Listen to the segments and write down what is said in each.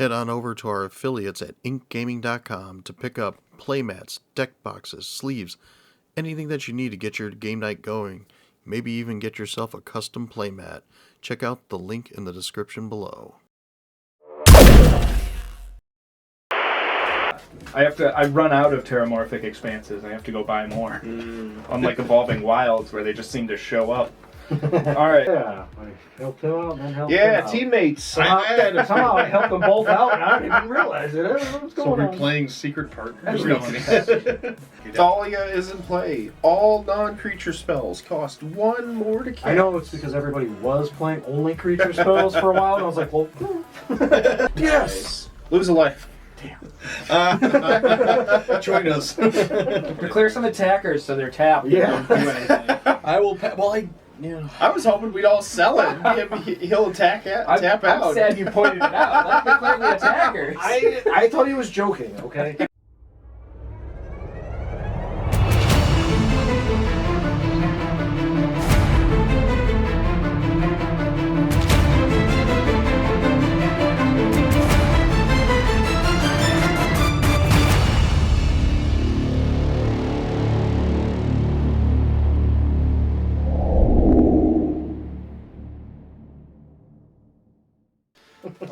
Head on over to our affiliates at inkgaming.com to pick up playmats, deck boxes, sleeves, anything that you need to get your game night going. Maybe even get yourself a custom playmat. Check out the link in the description below. I run out of Terramorphic Expanses. I have to go buy more. Unlike Evolving Wilds, where they just seem to show up. Alright. Yeah, I helped him out and then helped him Yeah, out. teammates. Somehow I helped them both out and I didn't even realize it. What's So going we're on? playing Secret Partners. Thalia is in play. All non-creature spells cost 1 more to cast. I know it's because everybody was playing only creature spells for a while, and I was like, well, Yes! Lose a life. Join us. Clear some attackers so they're tapped. Yeah. Don't do anything. I will. Yeah. I was hoping we'd all sell it. He'll tap out. I'm sad you pointed it out. Let me clear the attackers. I thought he was joking, okay?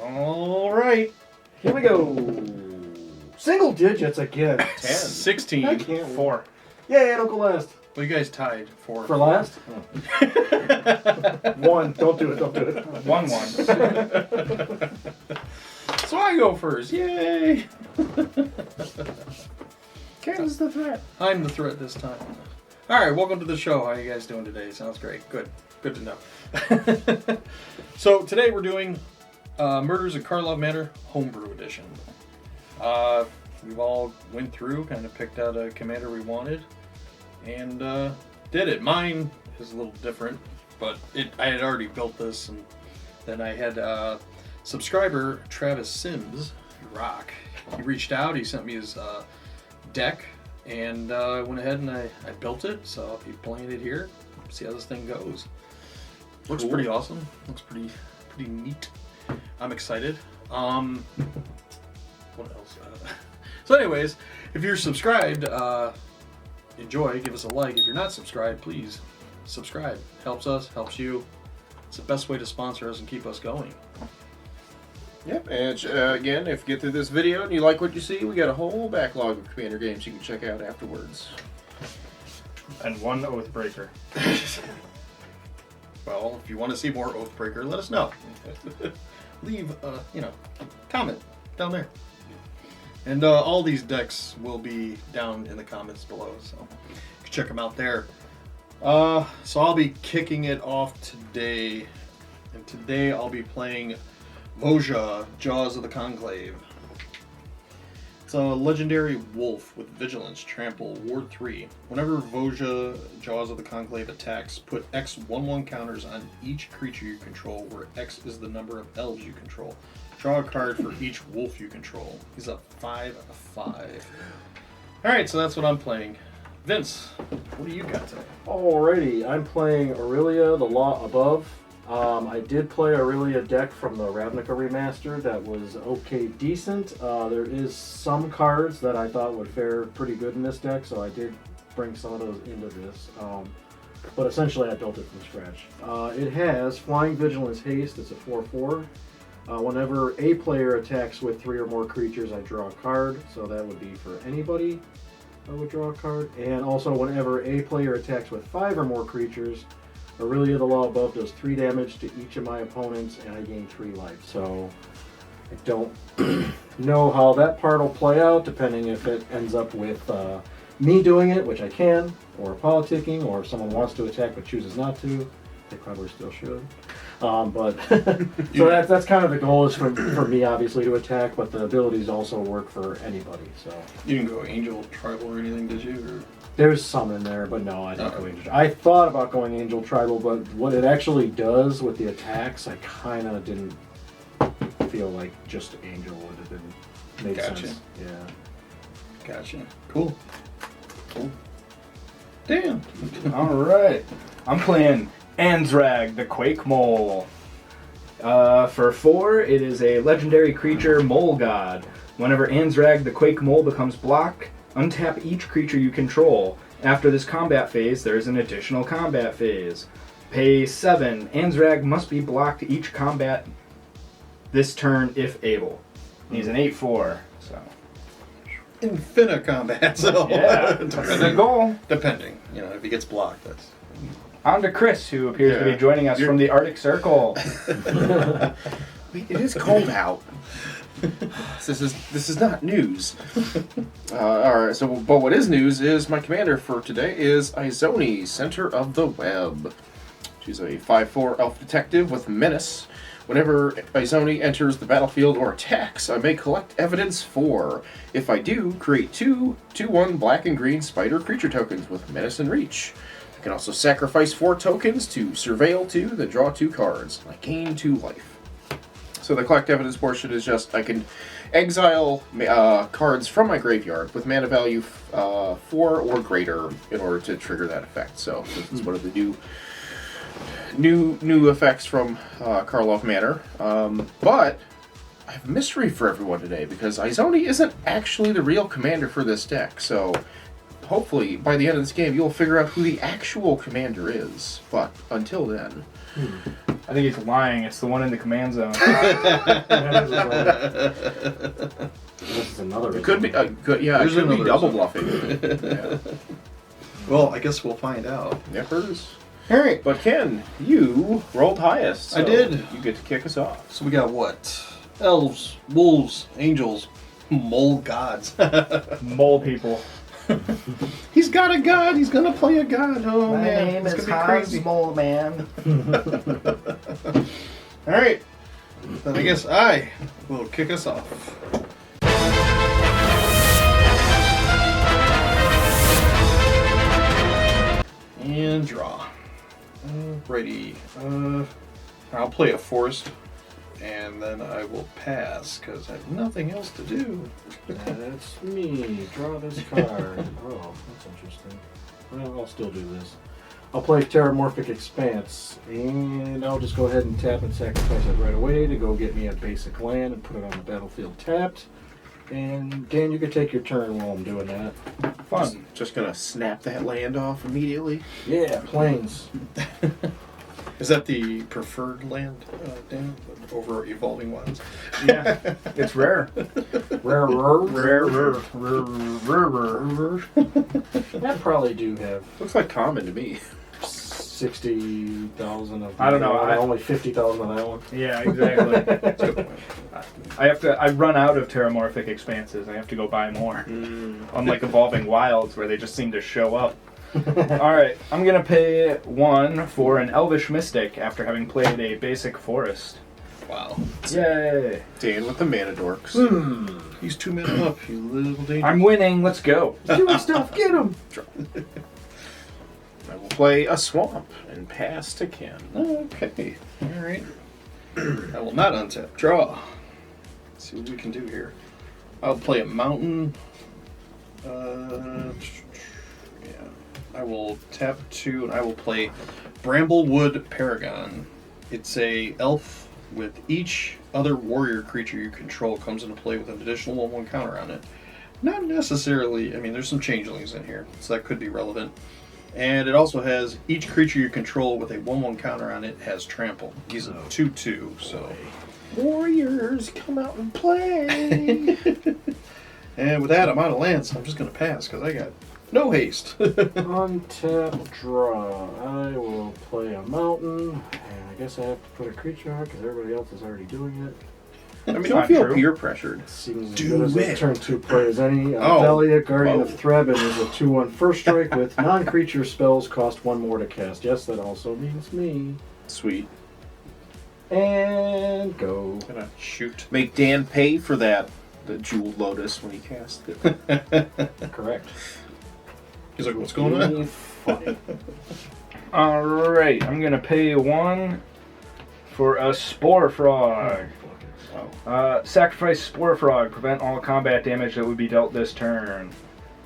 All right. Here we go. Single digits again. 16. I can't. 4. Yay, I don't go last. Well, you guys tied for. For last? 1. Don't do it. 1-1. So I go first. Yay! Ken's the threat. I'm the threat this time. All right, welcome to the show. How are you guys doing today? Sounds great. Good to know. So today we're doing Murders at Karlov Manor Home Brew Edition. We've all went through, kind of picked out a commander we wanted, and did it. Mine is a little different, but I had already built this, and then I had subscriber Travis Sims, rock. He reached out. He sent me his deck, and I went ahead and I built it. So I'll be playing it here. See how this thing goes. Looks Cool. pretty awesome. Looks pretty neat. I'm excited. What else? So anyways, if you're subscribed, enjoy, give us a like. If you're not subscribed, please subscribe. Helps us, helps you. It's the best way to sponsor us and keep us going. Yep, and again, if you get through this video and you like what you see, we got a whole backlog of Commander games you can check out afterwards. And 1 Oathbreaker. Well, if you want to see more Oathbreaker, let us know. Leave comment down there. And all these decks will be down in the comments below, so you can check them out there. So I'll be kicking it off today. And today I'll be playing Voja, Jaws of the Conclave. It's a legendary wolf with vigilance, trample, ward 3. Whenever Voja, Jaws of the Conclave attacks, put X 1/1 counters on each creature you control, where X is the number of elves you control. Draw a card for each wolf you control. He's up 5/5. Alright, so that's what I'm playing. Vince, what do you got today? Alrighty, I'm playing Aurelia, the Law Above. I did play Aurelia deck from the Ravnica remaster that was okay decent. There is some cards that I thought would fare pretty good in this deck, so I did bring some of those into this. But essentially I built it from scratch. It has Flying Vigilance Haste, it's a 4/4. Whenever a player attacks with 3 or more creatures, I draw a card, so that would be for anybody. I would draw a card. And also whenever a player attacks with 5 or more creatures, Aurelia the Law Above does 3 damage to each of my opponents, and I gain 3 life. So I don't know how that part will play out, depending if it ends up with me doing it, which I can, or politicking, or if someone wants to attack but chooses not to. They probably still should. But so that's kind of the goal is for me, obviously, to attack, but the abilities also work for anybody. So You didn't go Angel Tribal or anything, did you? Or? there's some in there, but no, I didn't go Angel. I thought about going Angel Tribal, but what it actually does with the attacks, I kind of didn't feel like just Angel would have been made sense. Yeah. Gotcha. Cool. Damn. Alright. I'm playing Anzrag, the Quake Mole. For 4, it is a legendary creature, Mole God. Whenever Anzrag the Quake Mole becomes blocked, untap each creature you control. After this combat phase, there is an additional combat phase. Pay 7. Anzrag must be blocked each combat this turn if able. He's an 8/4, so. Infinite combat, so. Yeah, that's the goal. Depending, if he gets blocked, that's. On to Chris, who appears to be joining us from the Arctic Circle. It is cold out. This is not news. All right. But what is news is my commander for today is Izoni, Center of the Web. She's a 5/4 elf detective with menace. Whenever Izoni enters the battlefield or attacks, I may collect evidence 4. If I do, create 2/1 black and green spider creature tokens with menace and reach. I can also sacrifice 4 tokens to surveil 2, then draw 2 cards. I gain 2 life. So the collect evidence portion is just I can exile cards from my graveyard with mana value 4 or greater in order to trigger that effect. So this is one of the new effects from Karlov Manor. But I have a mystery for everyone today because Izoni isn't actually the real commander for this deck. So hopefully by the end of this game you'll figure out who the actual commander is. But until then. I think he's lying. It's the one in the command zone. This is another. It could be good. Yeah, it could be double bluffing. Yeah. Well, I guess we'll find out. Nippers. All right. But Ken, you rolled highest. So I did. You get to kick us off. So we got what? Elves, wolves, angels, mole gods. Mole people. He's got a god. He's gonna play a god. Oh My man, name it's is gonna be crazy. Mole Man. All right. Then I guess I will kick us off. And draw. Alrighty. I'll play a forest, and then I will pass because I have nothing else to do. That's me. Draw this card. Oh, that's interesting. Well, I'll still do this. I'll play Terramorphic Expanse, and I'll just go ahead and tap and sacrifice it right away to go get me a basic land and put it on the battlefield tapped. And Dan, you can take your turn while I'm doing that. Fun. Just gonna snap that land off immediately. Yeah, planes. Is that the preferred land, Dan, over Evolving Wilds? Yeah, it's rare. Rarer. That probably do have Looks like common to me. 60,000 of. I don't know, Only 50,000 of that one. Yeah, exactly. I run out of Terramorphic Expanses. I have to go buy more. Unlike Evolving Wilds, where they just seem to show up. Alright, I'm gonna pay 1 for an Elvish Mystic after having played a basic forest. Wow. Yay! Dan with the mana dorks. He's 2 minutes up, you little danger. I'm winning, let's go. Doing stuff, get him! I will play a swamp and pass to Ken. Okay. Alright. I will not untap. Draw. Let's see what we can do here. I'll play a mountain. I will tap 2 and I will play Bramblewood Paragon. It's a elf with each other warrior creature you control comes into play with an additional 1/1 counter on it. Not necessarily, there's some changelings in here, so that could be relevant. And it also has each creature you control with a 1/1 counter on it has trample. He's a 2/2, so. Warriors, come out and play! And with that, I'm out of land, so I'm just going to pass because I got no haste. Untap, draw. I will play a mountain, and I guess I have to put a creature out because everybody else is already doing it. Don't feel peer pressured. Seems Do as good as it. a turn 2 play as any. Oh. Velia, Guardian of Whoa. Thread, is a 2/1 first strike with non-creature spells cost 1 more to cast. Yes, that also means me. Sweet. And go. Gonna Shoot. make Dan pay for the Jeweled Lotus when he casts it. Correct. He's like, what's going on? Funny. Alright, I'm gonna pay 1 for a Spore Frog. Sacrifice Spore Frog, prevent all combat damage that would be dealt this turn.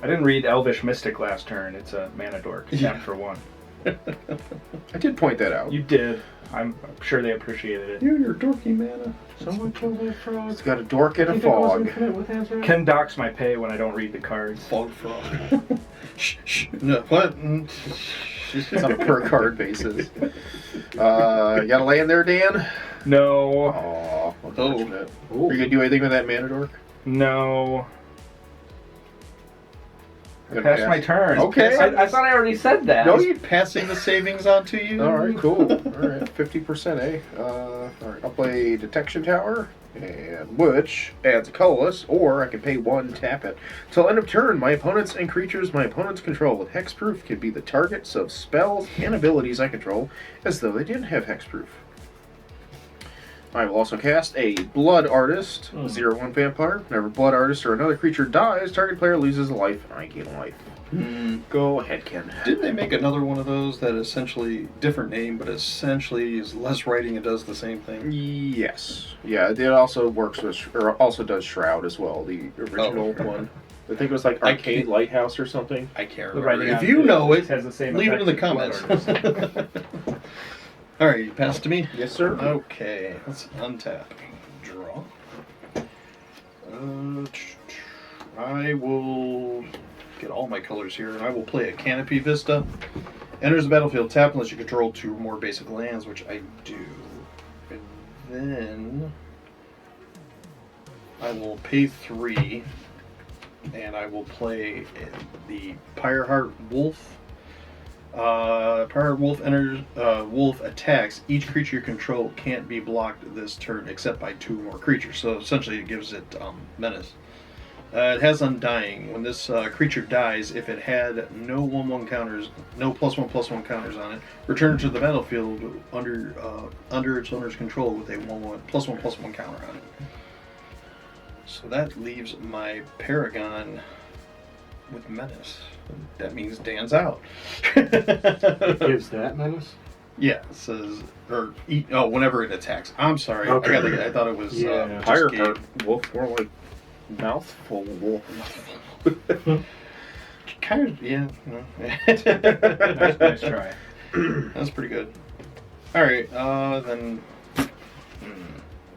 I didn't read Elvish Mystic last turn. It's a mana dork. Yeah. Tap for 1. I did point that out. You did. I'm sure they appreciated it. You're dorky mana. Someone killed that frog. It's got a dork and a Think it was fog. infinite with Anzrag? Ken docks my pay when I don't read the cards. Fog frog. Shh. No, what? It's on a per card basis. You got a land there, Dan? No. Aw, unfortunate. Ooh. Are you gonna do anything with that mana dork? No. Gonna Passed pass? my turn. Okay. I thought I already said that. No, you. Passing the savings on to you. All right, cool. All right, 50%, eh? All right, I'll play Detection Tower, and which adds a colorless, or I can pay 1, tap it. Till end of turn, my opponents and creatures my opponents control with hexproof can be the targets of spells and abilities I control, as though they didn't have hexproof. I will also cast a Blood Artist, 0/1 vampire. Whenever Blood Artist or another creature dies, target player loses a life, and I gain a life. Go ahead, Ken. Didn't they make another one of those that essentially, different name, but essentially is less writing and does the same thing? Yes. Yeah, it also works with, or also does Shroud as well, the original one. I think it was like Arcade Lighthouse or something. I can't The remember. writing If on you know it, has the same leave it in the effect as comments. Blood Artist. All right, you pass to me? Yes, sir. Okay, let's untap. Draw. I will get all my colors here, and I will play a Canopy Vista. Enters the battlefield, tap unless you control 2 or more basic lands, which I do. And then I will pay 3, and I will play the Pyreheart Wolf. Pyreheart Wolf enters. Wolf attacks. Each creature you control can't be blocked this turn except by 2 more creatures. So essentially, it gives it menace. It has Undying. When this creature dies, if it had no 1/1 counters, no +1/+1 counters on it, return it to the battlefield under its owner's control with a +1/+1 counter on it. So that leaves my Paragon with menace. That means Dan's out. It gives that menace? Yeah, it says whenever it attacks. I'm sorry, Okay. I thought it was Yeah. Pyreheart Wolf, more like mouthful wolf. Kind of, yeah. No. Nice try. That's pretty good. All right, then.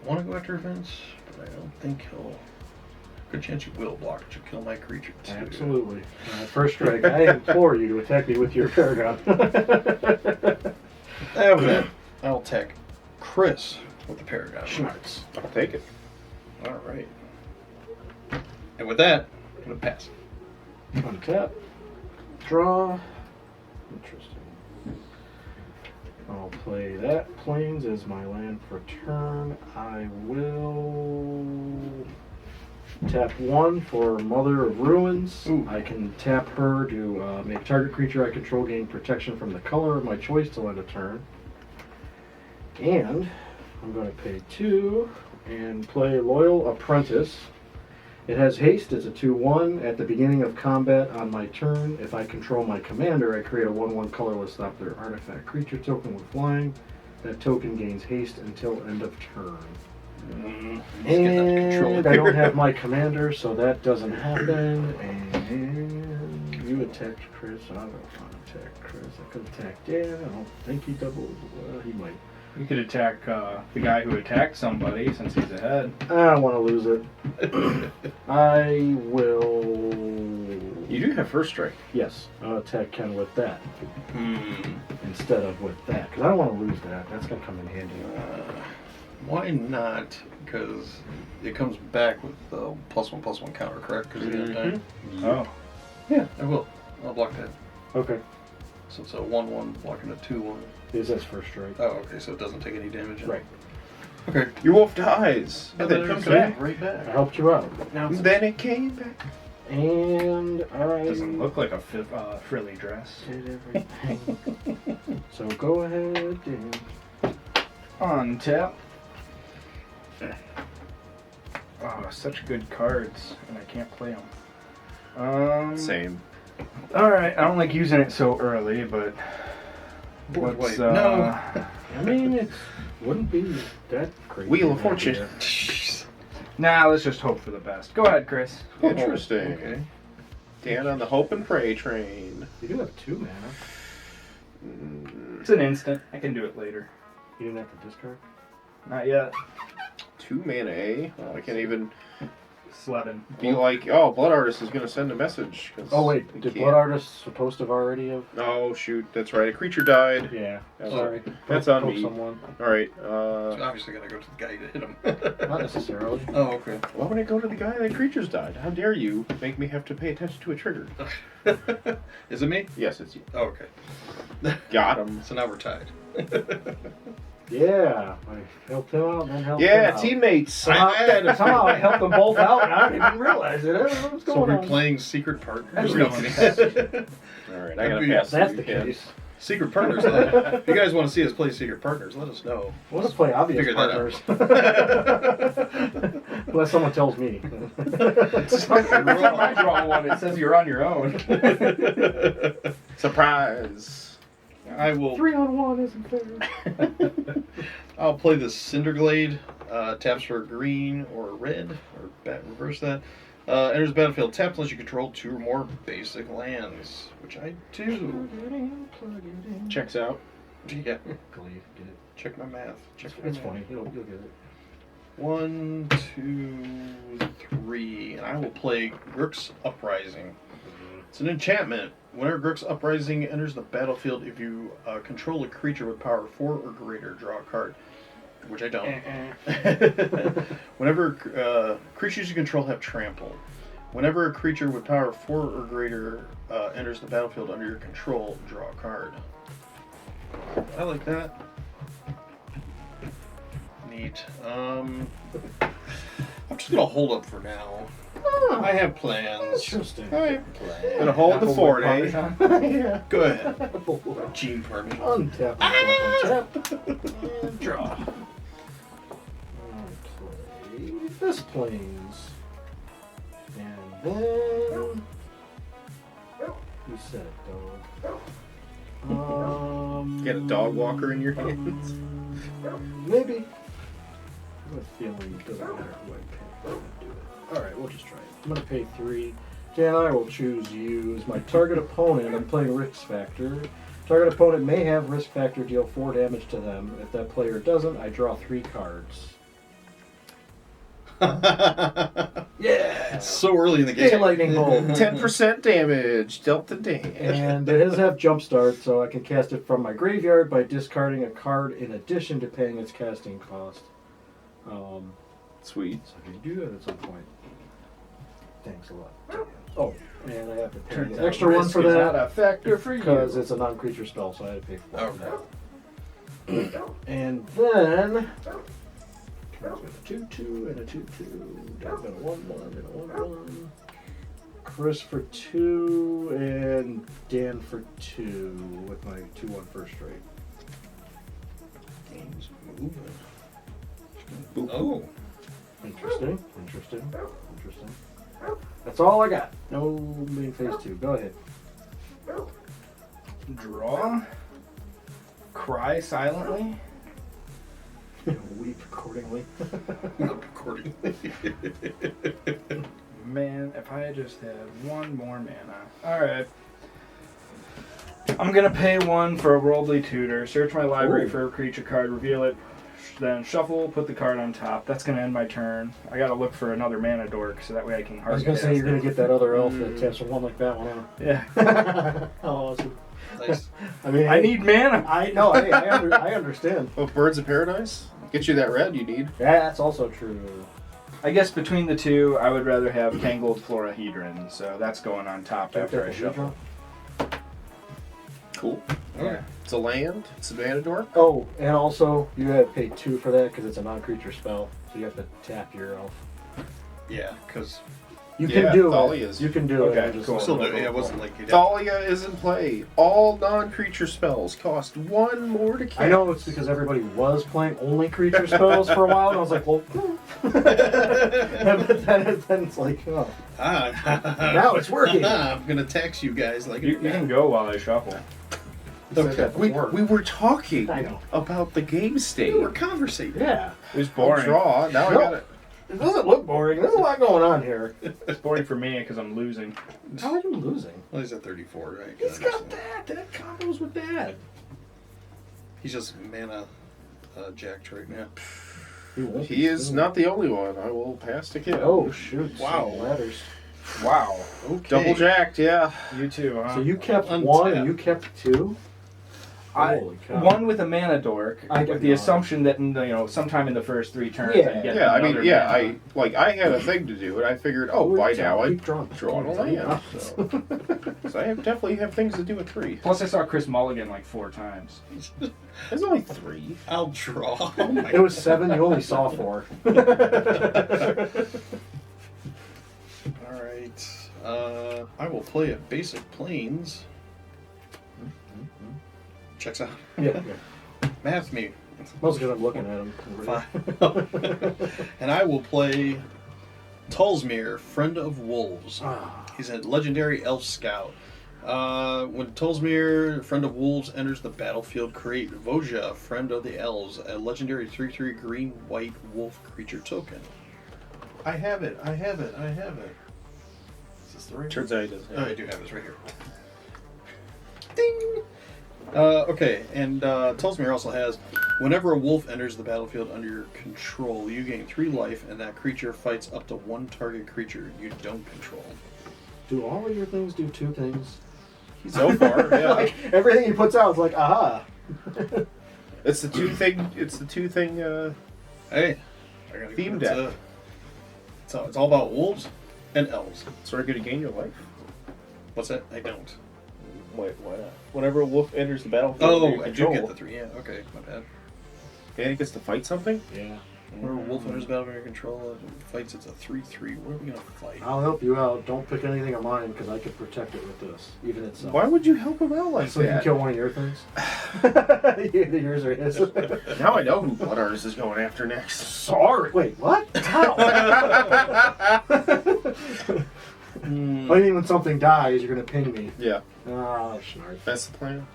Want to go after Vince, but I don't think he'll. Good chance you will block, but you kill my creature too. Absolutely. First strike, I implore you to attack me with your Paragon. I'll attack Chris with the Paragon. Schmarts. I'll take it. All right. And with that, I'm gonna pass. Untap. Draw. Interesting. I'll play that. Plains as my land for turn. I will tap 1 for Mother of Ruins. Ooh. I can tap her to make target creature I control gain protection from the color of my choice till end of turn. And I'm going to pay 2 and play Loyal Apprentice. It has haste. It's a 2/1. At the beginning of combat on my turn, if I control my commander, I create a 1/1 colorless Doppler artifact creature token with flying. That token gains haste until end of turn. And I don't have my commander, so that doesn't happen. And you attacked Chris. I don't want to attack Chris. I could attack Dan. I don't think he doubles. He might. You could attack the guy who attacked somebody since he's ahead. I don't want to lose it. I will. You do have first strike. Yes, I'll attack Ken with that Hmm. instead of with that. Because I don't want to lose that. That's going to come in handy. Why not? Because it comes back with the +1/+1 counter, correct? Because Oh. Yeah, I will. I'll block that. Okay. So it's a 1/1 blocking a 2/1. Is that first strike? Oh, okay. So it doesn't take any damage. Right. Okay. Your wolf dies. And And then then it comes comes back. right I back. helped you out. Now it's Then it came back. And I Doesn't look like a frilly dress. did everything. So go ahead and On tap. Oh, such good cards, and I can't play them. Same. All right, I don't like using it so early, but Board let's, wipe. No. I mean, it wouldn't be that crazy. Wheel of an Fortune. idea. Nah, let's just hope for the best. Go ahead, Chris. Interesting. Okay. Dan on the hope and pray train. You do have 2 mana. It's an instant. I can do it later. You didn't have to discard? Not yet. 2 mana, eh? I can't even 11. be like, oh, Blood Artist is going to send a message. 'cause Oh, wait. we Did can't. Blood Artist supposed to have already have... Oh, shoot. That's right. A creature died. Yeah. That's Sorry. That's on Poke me. someone. Alright. So obviously gonna go to the guy to hit him. Not necessarily. Oh, okay. Why would I go to the guy that creatures died? How dare you make me have to pay attention to a trigger? Is it me? Yes, it's you. Oh, okay. Got him. So now we're tied. Yeah. I helped him out and then helped him Yeah, out. teammates. Somehow I helped them both out and I didn't even realize it. I don't know what's So going we're on. playing Secret Partners. That's No, no I'm one kidding. Alright, I gotta If pass. That's you the again. case. Secret Partners. If you guys want to see us play Secret Partners, let us know. Let's play obvious Figure that partners. Unless someone tells me. Every time I draw one, it says you're on your own. Surprise. I will. 3-on-1 isn't fair. I'll play the Cinderglade. Taps for green or red, or reverse that. Enters the battlefield. Taps unless you control 2 or more basic lands, which I do. Checks out. Yeah. Glee, get it. Check my math. Check my It's math. funny. You'll get it. 1, 2, 3, and I will play Grook's Uprising. It's an enchantment. Whenever Grook's Uprising enters the battlefield, if you control a creature with power 4 or greater, draw a card. Which I don't. Whenever creatures you control have trample. Whenever a creature with power 4 or greater enters the battlefield under your control, draw a card. I like that. Neat. I'm just gonna hold up for now. I have plans. Interesting. Alright. Gonna hold the fort, eh? Yeah. Go ahead. Gene Parmesan. Untap. Untap. And draw. Play this planes. And then... You said dog. Get a dog walker in your hands. Maybe. I have a feeling it doesn't matter who I pick. I'm gonna do it. Alright, we'll just try it. I'm gonna pay 3. Dan, I will choose you as my target opponent. I'm playing Risk Factor. Target opponent may have Risk Factor deal 4 damage to them. If that player doesn't, I draw 3 cards. Yeah! It's so early in the Hey, game. lightning bolt. 10% damage. Dealt the damage. And it does have Jumpstart, so I can cast it from my graveyard by discarding a card in addition to paying its casting cost. Sweet. So I can do that at some point. Thanks a lot. Oh, and I have to pay Turns an out extra one risk for is that not a factor for you. because it's a non-creature spell, so I had to pay for Okay. that. And then turns with a 2/2 and a 2/2. I've got a 1/1 and a 1/1. Chris for 2 and Dan for 2 with my 2/1 first strike. Game's moving. Boop. Oh. Interesting. That's all I got. No main phase 2. Go ahead. Draw. Cry silently. Weep accordingly. Accordingly. Man, if I just had 1 more mana. Alright. I'm gonna pay 1 for a Worldly Tutor, search my library Ooh. for a creature card, reveal it, then shuffle, put the card on top. That's gonna end my turn. I gotta look for another mana dork so that way I can I was hard gonna say cast you're gonna it. get that other elf that taps one like that one. Huh? Yeah. How awesome! Nice. I mean, I need mana. I know. I understand. Oh, Birds of Paradise? Get you that red you need. Yeah, that's also true. I guess between the two, I would rather have Tangled Florahedron, so that's going on top after I shuffle. Cool. Yeah. It's a land. It's a mana dork. Oh, and also you have to pay 2 for that because it's a non-creature spell, so you have to tap your elf. Yeah, because You Yeah, can do Thalia's. it. You can do Okay, it. I'm just cool. still like, do. Yeah, it wasn't like you. Thalia is in play. All non-creature spells cost 1 more to cast. I know it's because everybody was playing only creature spells for a while, and I was like, well, but then it's like, oh, now it's working. I'm gonna tax you guys like You can go while I shuffle. You said that We before. were talking I know. about the game state. We were conversating. Yeah. It was I'll boring. draw. Now No. I got it. It doesn't look boring. There's a lot going on here. It's boring for me because I'm losing. How are you losing? Well, he's at 34, right? He's got that. That combos with that. He's just mana jacked right now. He is not the only one. I will pass to Kim. Oh shoot! Wow. Some ladders. Wow. Okay. Double jacked, yeah. You too, huh? So you kept Untap. one and you kept two. Holy cow. One with a mana dork, I with get the that. assumption that sometime in the first 3 turns Yeah. I'd get Yeah, I another mean, yeah, mana. I had a thing to do, and I figured, by now I'd keep drawing. draw a land. So I definitely have things to do with 3. Plus, I saw Chris Mulligan like 4 times. There's only 3. I'll draw. Oh my It was 7. You only saw 4. All right. I will play a basic planes. Checks out. Yeah. Math me. Mostly because I'm looking at him. Fine. And I will play Tulsmere, Friend of Wolves. Ah. He's a legendary elf scout. When Tulsmere, Friend of Wolves, enters the battlefield, create Voja, Friend of the Elves, a legendary 3/3 green-white wolf creature token. I have it. Is this the right Turns out he doesn't one? have I it. do have it. It's right here. Ding! Okay, and Tulsmere also has, whenever a wolf enters the battlefield under your control, you gain 3 life, and that creature fights up to 1 target creature you don't control. Do all of your things do 2 things? So far, yeah. Like everything he puts out is like, aha. It's the 2 thing. It's the 2 thing. Hey, I gotta Theme give it deck. So it's all about wolves and elves. So are you going to gain your life? What's that? I don't. Wait, why not? Whenever a wolf enters the battlefield, under Oh, your I do control, get the 3. Yeah, okay, my bad. and it gets to fight something. Yeah. Whenever a wolf enters the battlefield under control, it fights. It's a 3/3. What are we gonna fight? I'll help you out. Don't pick anything of mine because I could protect it with this, even itself. Why would you help him out like So you can that? kill one of your things? Either yours or his. Now I know who Blood Artist is going after next. Sorry. Wait, what? How? I mean, when something dies, you're going to ping me. Yeah, Ah, snark. that's the plan.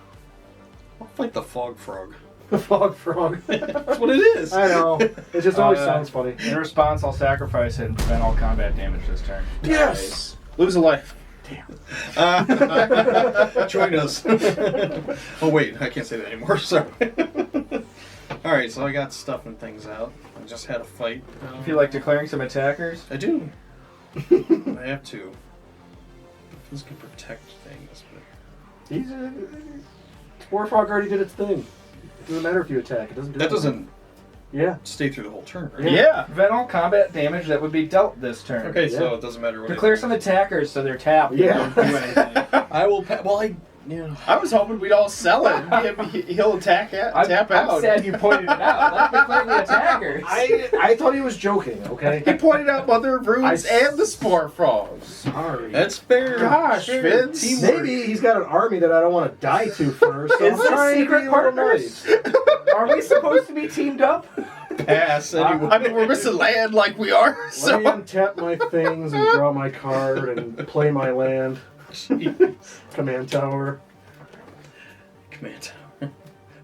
I'll fight the fog frog. The fog frog. That's what it is. I know. It just always sounds funny. In response, I'll sacrifice it and prevent all combat damage this turn. Yes! Lose a life. Join us. Oh wait, I can't say that anymore. Sorry. All right, so I got stuff and things out. I just had a fight. You feel like declaring some attackers? I do. I have to. This can protect things, but He's a... Spore frog already did its thing. It doesn't matter if you attack. It doesn't do that anything. doesn't Yeah. stay through the whole turn, right? Yeah. Yeah. Prevent all combat damage that would be dealt this turn. Okay, so Yeah. it doesn't matter what. Declare some attackers so they're tapped. Yeah. They don't do anything. I will. I was hoping we'd all sell it. He'll tap out. I'm sad you pointed it out. Let's declare the attackers. I thought he was joking, okay? He pointed out Mother of Runes I- and the Spore Frogs. Sorry. That's fair. Gosh, Fair. Vince. Teamwork. Maybe he's got an army that I don't want to die to first. So Is I'm this trying to secret be a little partners? nice. Are we supposed to be teamed up? Pass anyway. I mean, we're missing land like we are. Let me So untap my things and draw my card and play my land. Jeez. Command tower. Command.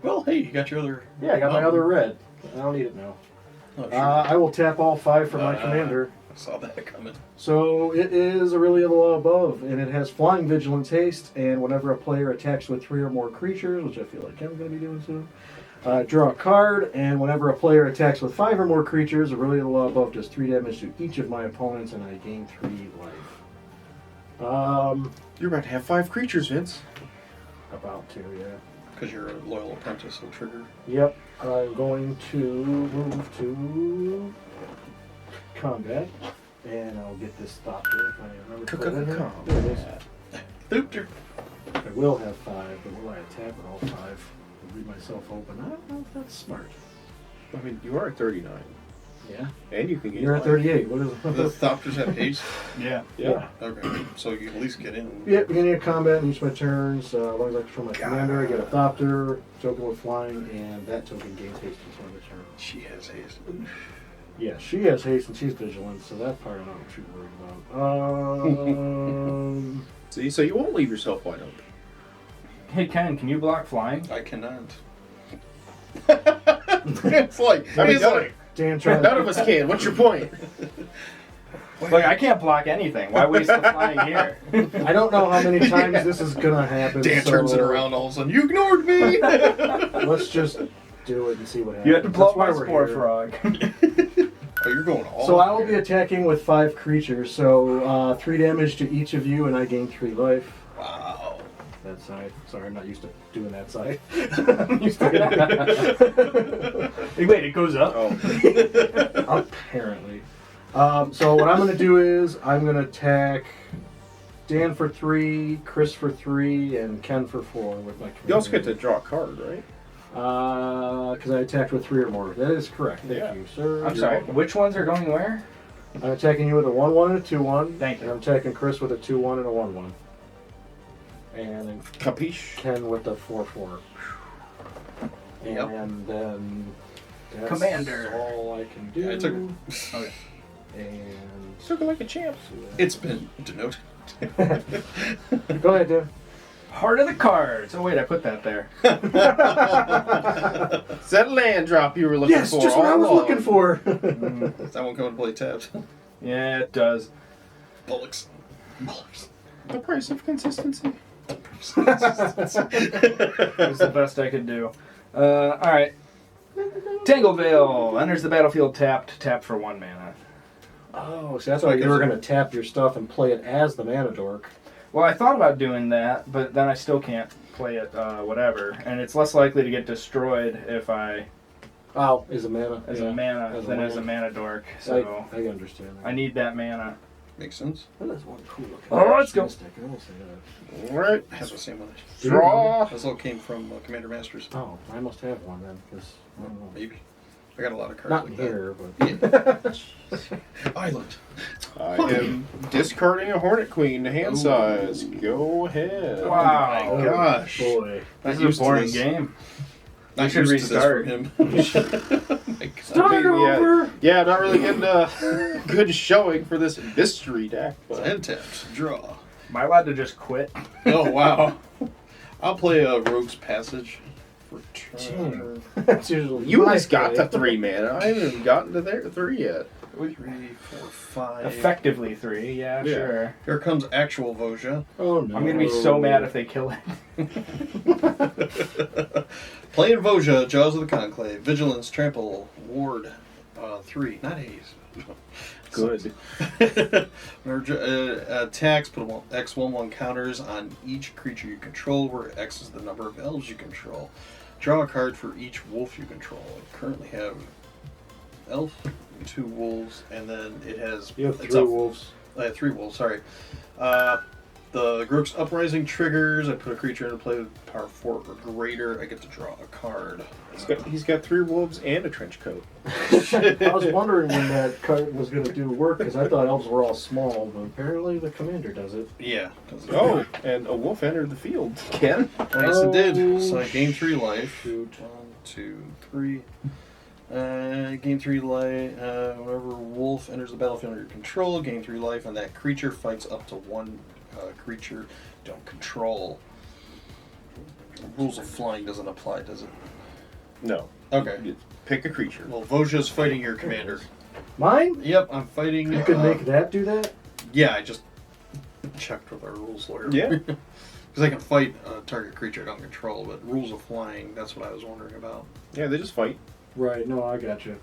Well, hey, you got your other. Yeah, I got my other red. I don't need it now. Oh, sure. I will tap all 5 for my commander. I saw that coming. So it is Aurelia the Law Above, and it has Flying, Vigilance, Haste, and whenever a player attacks with 3 or more creatures, which I feel like I'm going to be doing soon, draw a card, and whenever a player attacks with 5 or more creatures, Aurelia the Law Above does 3 damage to each of my opponents, and I gain 3 life. you're about to have 5 creatures, Vince. About to, yeah. Because you're a loyal apprentice will trigger. Yep, I'm going to move to combat, and I'll get this stopped here if I remember to put it in here. There it is. Looped her. I will have 5, but will I attack with all 5? I'll leave myself open. I don't know if that's smart. I mean, you are at 39, Yeah. and you can get. You're at 38. What is The it? Thopters have haste. Yeah. Yeah. Okay, so you at least get in. Yeah, beginning of combat in each of my turns. As long as I control my commander, I get a Thopter, token with flying, and that token gains haste until end of turn. She has haste. Yeah, she has haste and she's vigilant, so that part I'm not too worried about. See, so you won't leave yourself wide open. Hey Ken, can you block flying? I cannot. It's like, I mean, it's no, like Dan trying none of us can. What's your point? Like, I can't block anything. Why waste the flying here? I don't know how many times this is gonna happen. Dan so turns it around all of a sudden. You ignored me! Let's just do it and see what happens. You have to blow That's why my we're spore here. frog. Oh, you're going all So out I will be here. attacking with 5 creatures. So 3 damage to each of you, and I gain 3 life. Wow. That side. Sorry, I'm not used to doing that side. I'm used to Hey, wait, it goes up? Oh. apparently. So what I'm going to do is I'm going to attack Dan for 3, Chris for 3, and Ken for 4 with my. You also get to draw a card, right? Because I attacked with 3 or more. That is correct. Thank Yeah. you, sir. I'm You're sorry. welcome. Which ones are going where? I'm attacking you with a 1/1 and a 2/1. Thank you. And I'm attacking Chris with a 2/1 and a 1/1. And then Capiche? Ken with the 4/4. Yep. And then that's Commander. all I can do. Yeah, I took Okay. And Took it like a champ. It's been denoted. go ahead, Dan. Heart of the cards. Oh, wait, I put that there. Is that land drop you were looking Yes, for? just what I all was along? looking for. Is that one coming to play tapped? Yeah, it does. Bullocks. Bullocks. The price of consistency. It was the best I could do. Alright. Tanglevale enters the battlefield tapped for 1 mana. Oh, so that's why you were going to tap your stuff and play it as the mana dork. Well, I thought about doing that, but then I still can't play it whatever. And it's less likely to get destroyed if I, Oh, as a mana. as yeah. a mana, As a than as a mana. mana dork. So I understand that. I need that mana. Makes sense. That is one cool looking. Oh, let's go. stick, I will say that. Alright. I have the same one. Draw. This all came from Commander Masters. Oh, I must have one then, because I don't know. Maybe. I got a lot of cards Not like in that. here, but Island. I am discarding a Hornet Queen to hand Ooh. size. Go ahead. Wow. Oh my gosh. boy. This Not is a boring used to this. game. Not We should used to this for restart. him. My God. Start over. Yeah, not really getting a good showing for this mystery deck. But End tapped. Draw. Am I allowed to just quit? Oh, wow. I'll play a Rogue's Passage for turn. That's usually you my just got play. to 3 mana. I haven't even gotten to there 3 yet. 3, 4, 5. Effectively 3, yeah, Yeah. sure. Here comes actual Voja. Oh no. I'm gonna be so mad if they kill it. Playing Voja, Jaws of the Conclave, Vigilance, Trample, Ward, 3, not Haze. Good. Attacks, put X1/1 counters on each creature you control, where X is the number of elves you control. Draw a card for each wolf you control. I currently have elf, 2 wolves, and then it has. You have it's 3 up- wolves. I have 3 wolves, sorry. The Grok's Uprising triggers. I put a creature into play with power 4 or greater. I get to draw a card. He's got 3 wolves and a trench coat. I was wondering when that card was going to do work because I thought elves were all small, but apparently the commander does it. Yeah. Oh, and a wolf entered the field. Ken? Yes, it did. Oh, So I gained 3 life. shoot. 1, 2, 3. Gain 3 life. Whenever wolf enters the battlefield under your control, gain 3 life, and that creature fights up to 1 creature don't control. Rules of flying doesn't apply, does it? No. Okay. You pick a creature. Well, Voja's fighting your commander. Mine? Yep, I'm fighting. You could make that do that? Yeah, I just checked with our rules lawyer. Yeah. Because I can fight a target creature I don't control, but rules of flying, that's what I was wondering about. Yeah, they just fight. Right, no, I got you.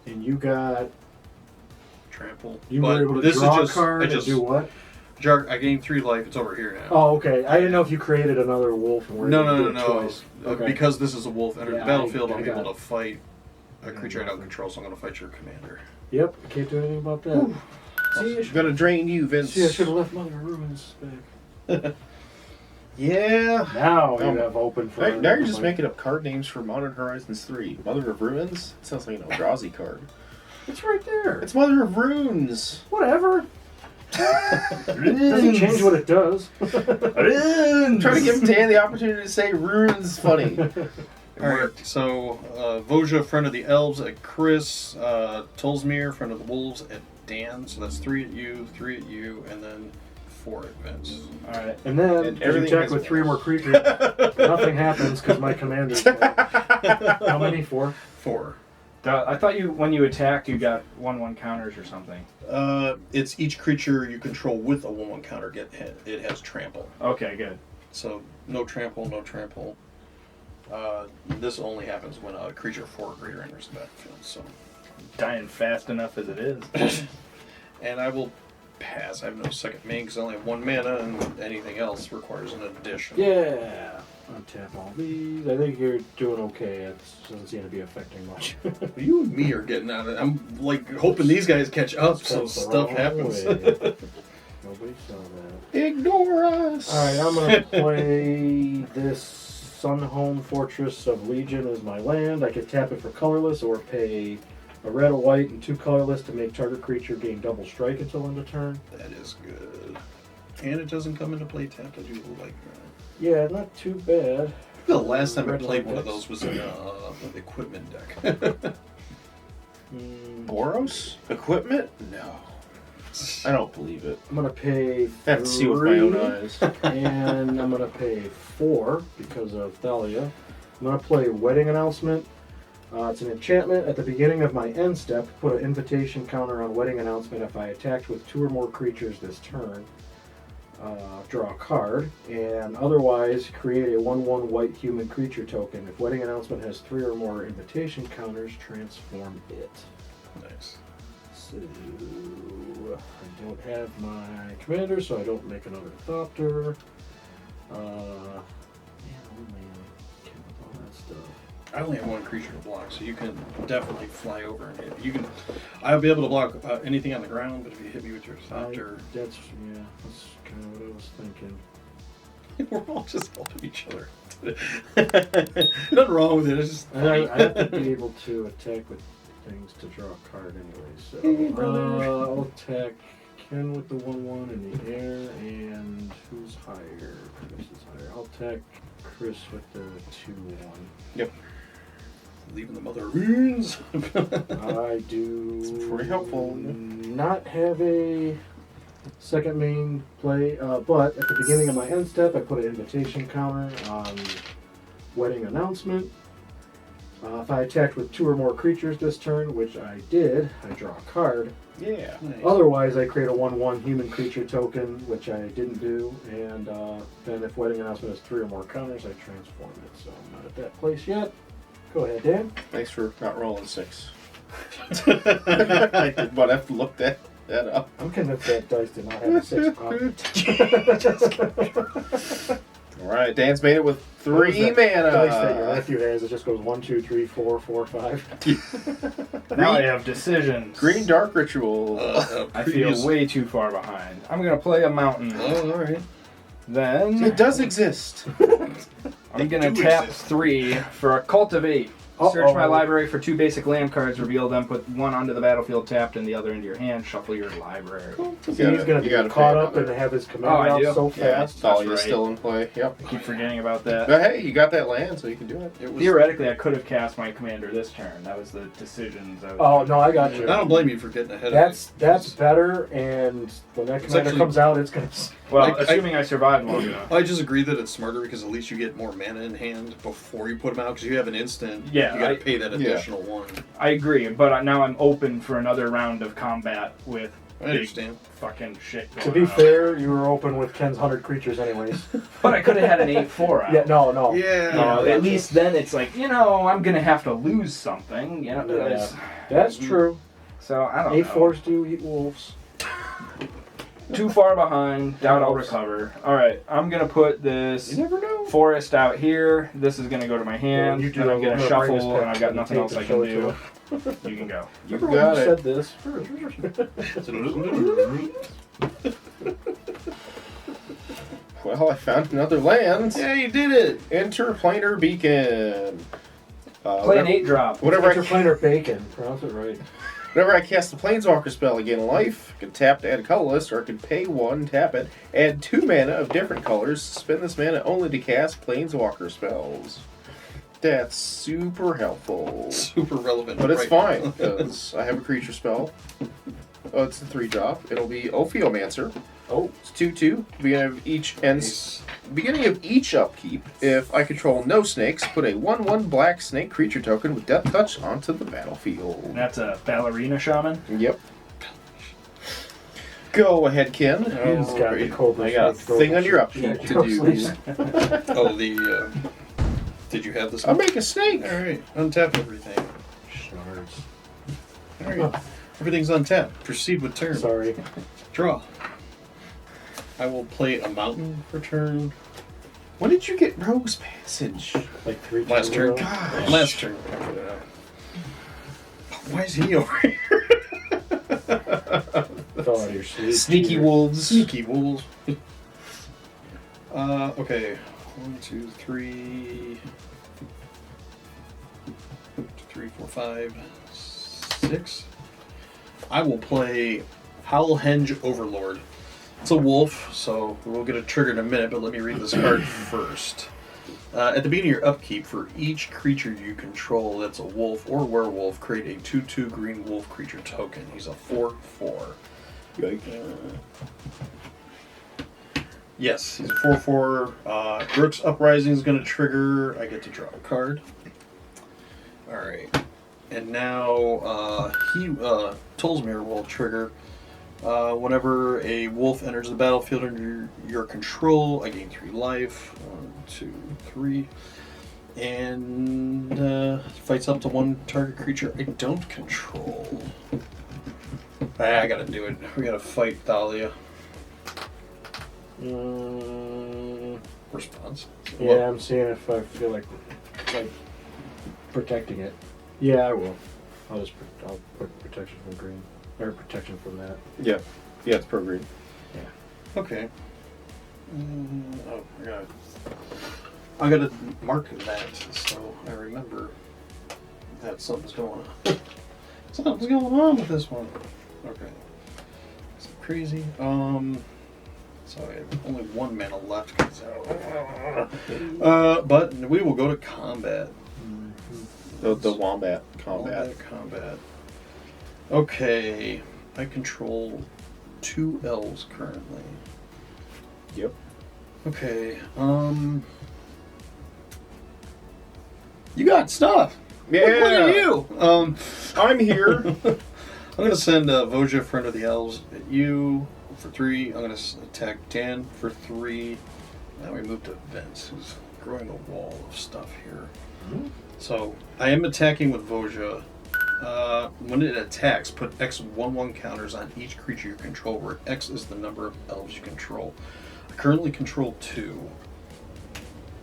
And you got. Trample. You But were able to this draw is a card I and just do what? I gained 3 life. It's over here now. Oh, okay. I didn't know if you created another wolf and were No, able to no, do no, it no. twice. Okay. Because this is a wolf enter Yeah, the battlefield, I I'm got able it. to fight a creature I don't control, so I'm going to fight your commander. Yep, I can't do anything about that. See, I'm gonna drain you, Vince. I should have left Mother of Ruins back. Yeah. Now Oh. you have open for. Now you're just making up card names for Modern Horizons 3. Mother of Ruins? Sounds like an Eldrazi card. It's right there. It's Mother of Runes! Whatever. Doesn't change what it does. I'm trying to give Dan the opportunity to say runes funny. Alright, so Voja, friend of the elves at Chris, Tolsmir, friend of the wolves at Dan, so that's 3 at you, 3 at you, and then 4 at Vince. Alright. And then And if you everything check has with 3 walls. more creatures, nothing happens because my commander's full. How many? 4? 4. I thought when you attacked, you got 1/1 counters or something. It's each creature you control with a 1/1 counter it has trample. Okay, good. So no trample, no trample. This only happens when a creature 4 or greater enters the battlefield. So Dying fast enough as it is. and I will pass. I have no second main because I only have 1 mana, and anything else requires an addition. Yeah. Untap all these. I think you're doing okay. It doesn't seem to be affecting much. You and me are getting out of it. I'm like hoping these guys catch up so That's the stuff wrong happens. way. Nobody saw that. Ignore us. Alright, I'm going to play this Sunhome Fortress of Legion as my land. I could tap it for colorless or pay a red, a white, and 2 colorless to make target creature gain double strike until end of turn. That is good. And it doesn't come into play tapped. I do like that. Yeah, not too bad. The last time I Red played light one of decks. those was in an equipment deck. Boros? Equipment? No. I don't believe it. I'm going to pay I have to see with my own eyes. and I'm going to pay 4 because of Thalia. I'm going to play Wedding Announcement. It's an enchantment. At the beginning of my end step, put an invitation counter on Wedding Announcement if I attacked with 2 or more creatures this turn. Draw a card, and otherwise create a 1/1 white human creature token. If Wedding Announcement has 3 or more invitation counters, transform it. Nice. So, I don't have my commander, so I don't make another adopter. Man, can't with all that stuff. I only have 1 creature to block, so you can definitely fly over and hit. You can. I'll be able to block anything on the ground, but if you hit me with your adopter, That's kind of what I was thinking. we're all just helping each other. Nothing wrong with it. It's just And funny. I have to be able to attack with things to draw a card anyway. So Hey, brother. I'll attack Ken with the 1/1 in the air, and who's higher? Chris is higher. I'll attack Chris with the 2/1. Yep. Leaving the mother of wounds. I do It's pretty helpful. not have a second main play, but at the beginning of my end step, I put an invitation counter on Wedding Announcement. If I attacked with 2 or more creatures this turn, which I did, I draw a card. Yeah. Nice. Otherwise, I create a 1/1 human creature token, which I didn't do, and then if Wedding Announcement has 3 or more counters, I transform it. So I'm not at that place yet. Go ahead, Dan. Thanks for not rolling 6. I did but have to look that up. I'm convinced that dice did not have a 6 pocket. Alright, Dan's made it with 3 Dice that your mana. nephew has, it just goes 1, 2, 3, 4, 4, 5. Now I have decisions. Green Dark Ritual. I feel way too far behind. I'm going to play a mountain. Oh, all right. Then It does exist. I'm going to do tap exist. 3 for a Cultivate. Uh-oh. Search my library for 2 basic land cards, reveal them, put 1 onto the battlefield tapped and the other into your hand, shuffle your library. You He's gotta- going to you be gotta caught pay up and another. have his command I out do. so Yeah, fast. Thalia's right. still in play. Yep. I keep forgetting about that. But hey, you got that land, so you can do it. It was, Theoretically, I could have cast my commander this turn. That was the decisions. I was Oh, no, I got you. I don't blame you for getting ahead That's of better, and when that commander actually- comes out, it's going to... Well, I- assuming I survive long enough. it. I just agree that it's smarter because at least you get more mana in hand before you put them out because you have an instant. Yeah, You got to I- pay that additional 1. I agree, but now I'm open for another round of combat with I understand. fucking shit going To be on. fair, you were open with Ken's 100 creatures anyways. But I could have had an 8-4 out. Yeah, no. Yeah. You know, at least then it's like, I'm going to have to lose something. Yeah. It's- That's true. So, I don't 8 know. 4s do eat wolves. Too far behind. Doubt I'll recover. Alright, I'm going to put this You never know. forest out here. This is going to go to my hand. You do Then I'm going to I'm gonna bring shuffle, this and I've got back nothing and else I tape can and show it do. You can go. Remember You when got you it. said this? Well, I found another land. Yeah, you did it. Interplanar Beacon. Play an 8-drop. Whenever Interplanar bacon. Pronounce it right. Whenever I cast a Planeswalker spell, I gain a life. I can tap to add a colorless, or I can pay 1, tap it, add 2 mana of different colors, spend this mana only to cast Planeswalker spells. That's super helpful. Super relevant. But it's right fine, now. because I have a creature spell. Oh, it's the 3-drop. It'll be Ophiomancer. Oh. It's 2/2. We have each end. Nice. beginning of each upkeep, if I control no snakes, put a 1/1 black snake creature token with Death Touch onto the battlefield. That's a ballerina shaman. Yep. Go ahead, Ken. He's got the cold I got a thing on your upkeep Yeah, to go do. sleep. Oh, did you have this? I'll make a snake. All right, untap everything. Shards. All right, everything's untapped. Proceed with turn. Sorry. Draw. I will play a mountain for turn. When did you get Rogue's Passage? Like 3 Last turns turn. ago. Gosh. Last turn. I put it out. Why is he over here? Fell out of your sleep. Sneaky wolves. Sneaky wolves. Okay. 1, 2, 3. 3, 4, 5, 6. I will play Howlhenge Overlord. It's a wolf, so we'll get a trigger in a minute, but let me read this card first. At the beginning of your upkeep, for each creature you control that's a wolf or werewolf, create a 2/2 green wolf creature token. He's a 4/4. Yes, he's a 4/4. Rook's Uprising is going to trigger. I get to draw a card. Alright. And now Tolsmere will trigger. Whenever a wolf enters the battlefield under your control, I gain 3 life. 1, 2, 3. And fights up to 1 target creature I don't control. I gotta do it. We gotta fight Thalia. Response. Yeah, I'm seeing if I feel like protecting it. Yeah, I will. I'll put protection from green. Or protection from that. Yeah. Yeah, it's pro green. Okay. I gotta mark that so I remember that something's going on. Something's going on with this one. Okay. Is it crazy? So I have only 1 mana left. But we will go to combat. The wombat combat. Combat. Okay. I control 2 elves currently. Yep. Okay. You got stuff. Yeah. Look at you. I'm here. I'm gonna send Voja, Friend of the Elves, at you for 3. I'm gonna attack Dan for 3. Now we move to Vince, who's growing a wall of stuff here. So I am attacking with Voja. When it attacks, put X 1/1 counters on each creature you control, where X is the number of elves you control. I currently control 2.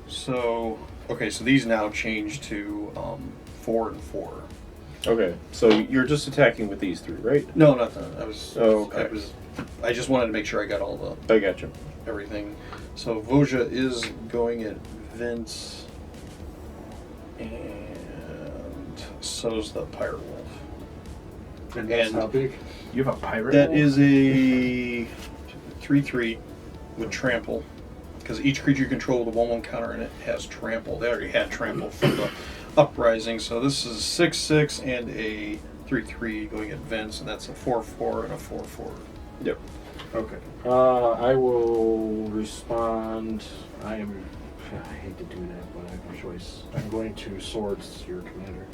So, okay, so these now change to 4 and 4. Okay, so you're just attacking with these 3, right? No, not that. I was. Oh, okay. I just wanted to make sure I got all the I got you. everything. So Voja is going at Vince, and so's the Pirate Wolf. And that's how big? You have a pirate That wolf? is a 3/3 with trample, because each creature you control with a 1/1 counter and it has trample. They already had trample from the Uprising, so this is 6/6 and a 3/3 going at Vince, and that's a 4/4 and a 4/4. Yep. Okay. I will respond. I hate to do that, but I have no choice. I'm going to swords your commander.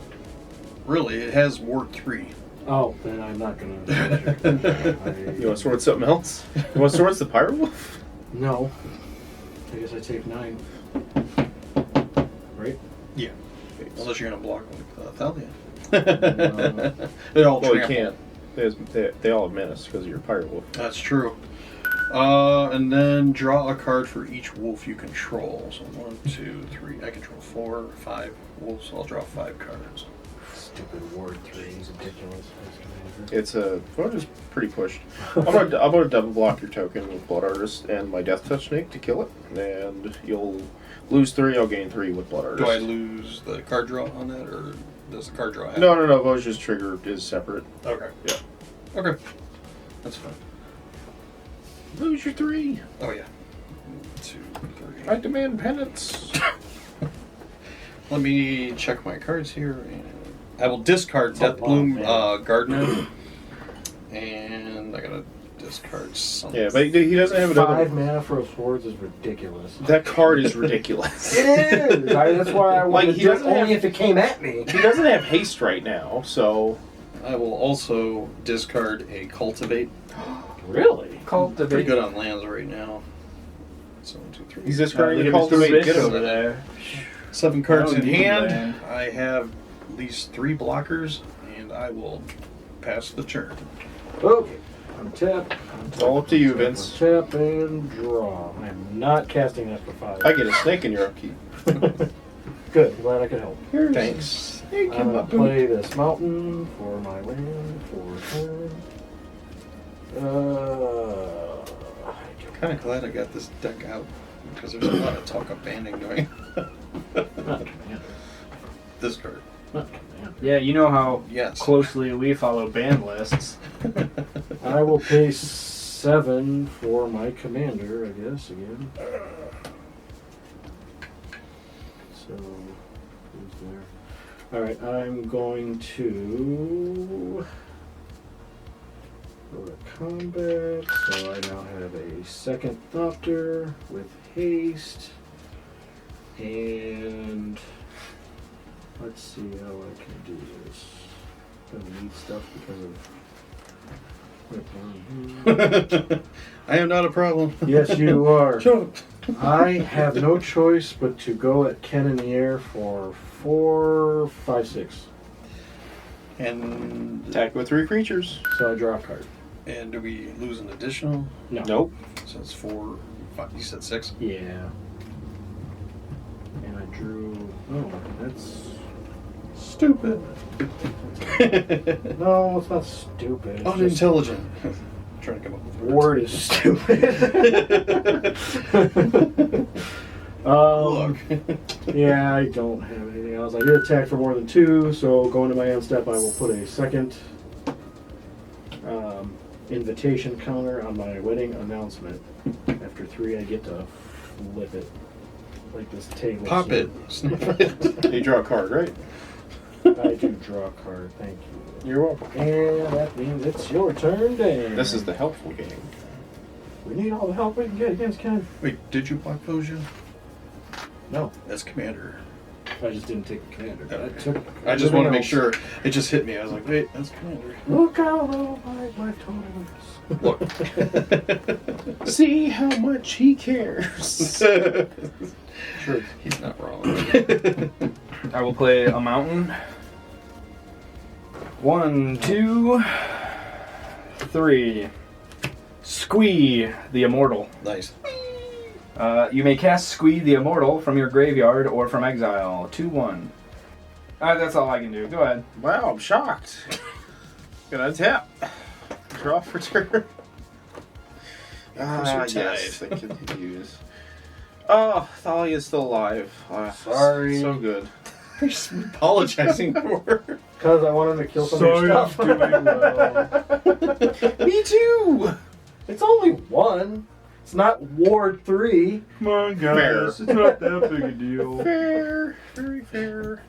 Really, it has Ward 3. Oh, then I'm not gonna. You want to sword something else? You want to sword the pirate wolf? No. I guess I take 9. Right? Yeah. Unless you're going to block with Thalia. No. They all Well, you trample. can't. They all have menace because of your pirate wolf. That's true. And then draw a card for each wolf you control. So 1, 2, 3. I control 4, 5 wolves. So I'll draw 5 cards. Stupid Ward 3 is ridiculous. It's Voja's pretty pushed. I'm gonna double block your token with Blood Artist and my Death Touch Snake to kill it, and you'll lose 3. I'll gain 3 with Blood Artist. Do I lose the card draw on that, or does the card draw happen? No. Voja's trigger is separate. Okay. Yeah. Okay. That's fine. Lose your 3. Oh, yeah. 2, 3. I demand penance. Let me check my cards here. And I will discard Oh, Deathbloom wow, Gardener. And I gotta discard something. Yeah, but he doesn't have another 5 one. mana for a swords is ridiculous. That card is ridiculous. It is! That's why I Like, would he do it doesn't only have- if it came at me. He doesn't have haste right now, so... I will also discard a cultivate. Really? Pretty Cultivate. good on lands right now. So 1, 2, 3. He's discarding Look the at Mr. cultivate. Rich Get him. over there. 7 cards I in don't need hand. land. I have at least 3 blockers, and I will pass the turn. Okay. Untap. It's all up to you, Vince. Tap and draw. I am not casting that for 5. I get a snake in your upkeep. Good. Glad I could help. Thanks. I'm gonna play this mountain for my land for turn. Kind of glad I got this deck out because there's a lot of talk of banning going. Not command. This card. Not command. Yeah, you know how Yes. closely we follow band lists. I will pay 7 for my commander, I guess, again. So, who's there? Alright, I'm going to go to combat. So I now have a second Thopter with haste. And let's see how I can do this. I'm gonna need stuff because of I am not a problem. Yes, you are. Shut up. I have no choice but to go at Ken in the air for 4, 5, 6. And Attack with 3 creatures. So I draw a card. and do we lose an additional? No. Nope. So it's 4, 5. You said 6. Yeah. And I drew. Oh, that's Stupid. no, it's not stupid. It's just- Unintelligent. Trying to come up with words. Word is stupid. Look. Yeah, I don't have anything else. I did attack for more than 2, so going to my end step, I will put a second invitation counter on my wedding announcement. After 3, I get to flip it like this table. Pop so it. Snap it. You draw a card, right? I do draw a card. Thank you. You're welcome. And that means it's your turn, Dan. This is the helpful game. We need all the help we can get against Ken. Wait, did you block Voja? No, That's commander. I just didn't take the commander. But I Okay. took. I just want to make everything sure. It just hit me. I was like, wait, that's commander. else. Look how low my total is. Look. See how much he cares. Sure. He's not wrong. I will play a mountain. 1, 2, 3. Squee the Immortal. Nice. You may cast Squee the Immortal from your graveyard or from exile. 2/1. That's all I can do. Go ahead. Wow, I'm shocked. Gonna untap. Draw for turn. Ah, Yes, it continues. Oh, Thalia's still alive. Sorry. So good. Just apologizing for. Because I wanted to kill some of your stuff. Me too! It's only 1. It's not Ward 3. Come on, guys. Fair. It's not that big a deal. Fair. Very fair.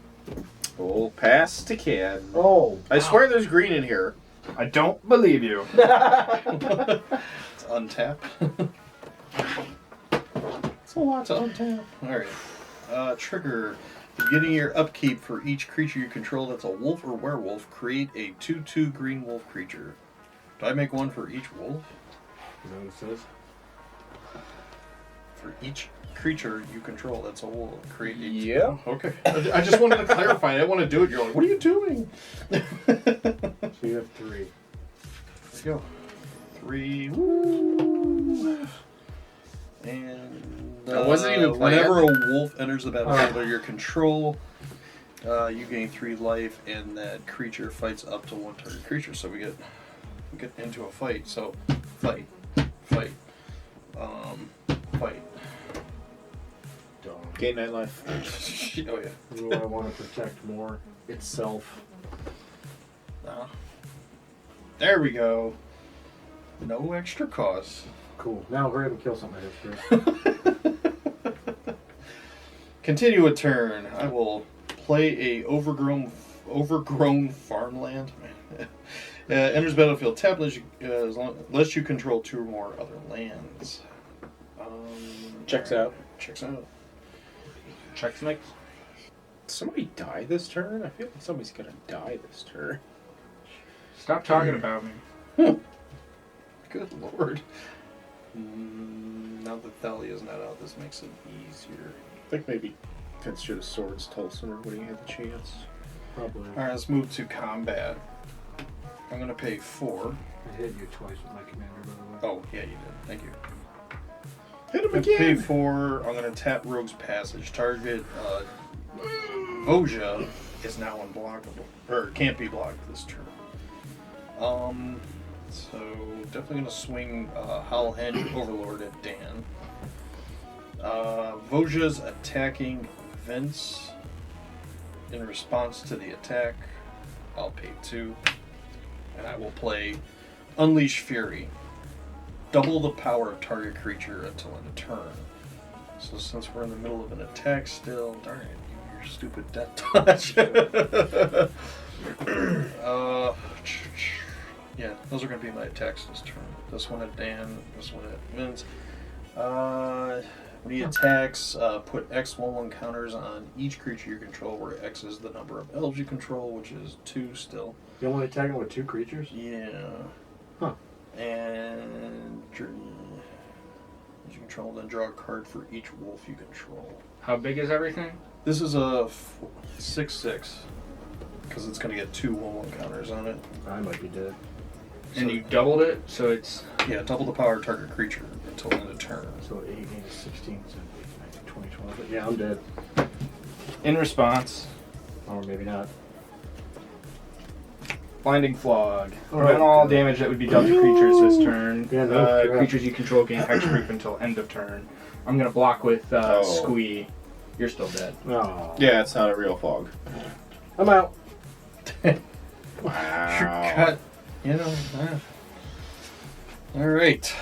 We'll pass to Ken. Oh. I swear there's green in here. I don't believe you. It's untap. It's a lot to untap. Alright. Trigger. Beginning your upkeep for each creature you control that's a wolf or werewolf, create a 2/2 green wolf creature. Do I make one for each wolf? You know what it says? For each creature you control that's a wolf, create a Yeah. Okay. I just wanted to clarify. I didn't want to do it. You're like, what are you doing? So you have 3. There we go. 3. Woo. And I wasn't even playing. whenever a wolf enters the battlefield under your control, you gain 3 life, and that creature fights up to 1 target creature. So we get into a fight. So fight, fight, fight. Dog. Gain 9 life. Oh yeah. Who do I want to protect more? Itself. There we go. No extra cost. Cool. Now hurry up and kill something first. Continue a turn. I will play a overgrown farmland. Enters battlefield tap unless you control 2 or more other lands. Checks out. Checks out. Checks mix. Somebody die this turn? I feel like somebody's gonna die this turn. Stop talking about me. Good lord. Now that Thalia's not out, this makes it easier. I think maybe Vince should have swords Tulsimer when he had the chance. Probably. Alright, let's move to combat. I'm gonna pay 4. I hit you twice with my commander, by the way. Oh, yeah, you did. Thank you. Hit him I'm gonna pay again! 4. I'm gonna tap Rogue's Passage. Target Voja is now unblockable. Or can't be blocked this turn. So definitely gonna swing Howl Hen Overlord at Dan. Voja's attacking Vince. In response to the attack, I'll pay 2. And I will play Unleash Fury. Double the power of target creature until end of turn. So since we're in the middle of an attack still, darn it, your stupid death touch. Yeah, those are going to be my attacks this turn. This one at Dan, this one at Vince. When he attacks, put X 1/1 counters on each creature you control, where X is the number of elves you control, which is 2 still. You only attacking with 2 creatures? Yeah. Huh. And as you control, then draw a card for each wolf you control. How big is everything? This is a 6/6 because it's going to get 2 1/1 counters on it. I might be dead. And you doubled it, so it's... Yeah, double the power of target creature until end of turn. So 18, 16, 17, 19, 20, 20. But yeah, I'm dead. In response, Or maybe not. Blinding Flog. All Prevent right. all damage that would be dealt to creatures this turn. Yeah, no crap. Creatures you control gain hexproof until end of turn. I'm going to block with Squee. You're still dead. Oh. Yeah, it's not a real fog. I'm out. Wow. Cut. You know. All right.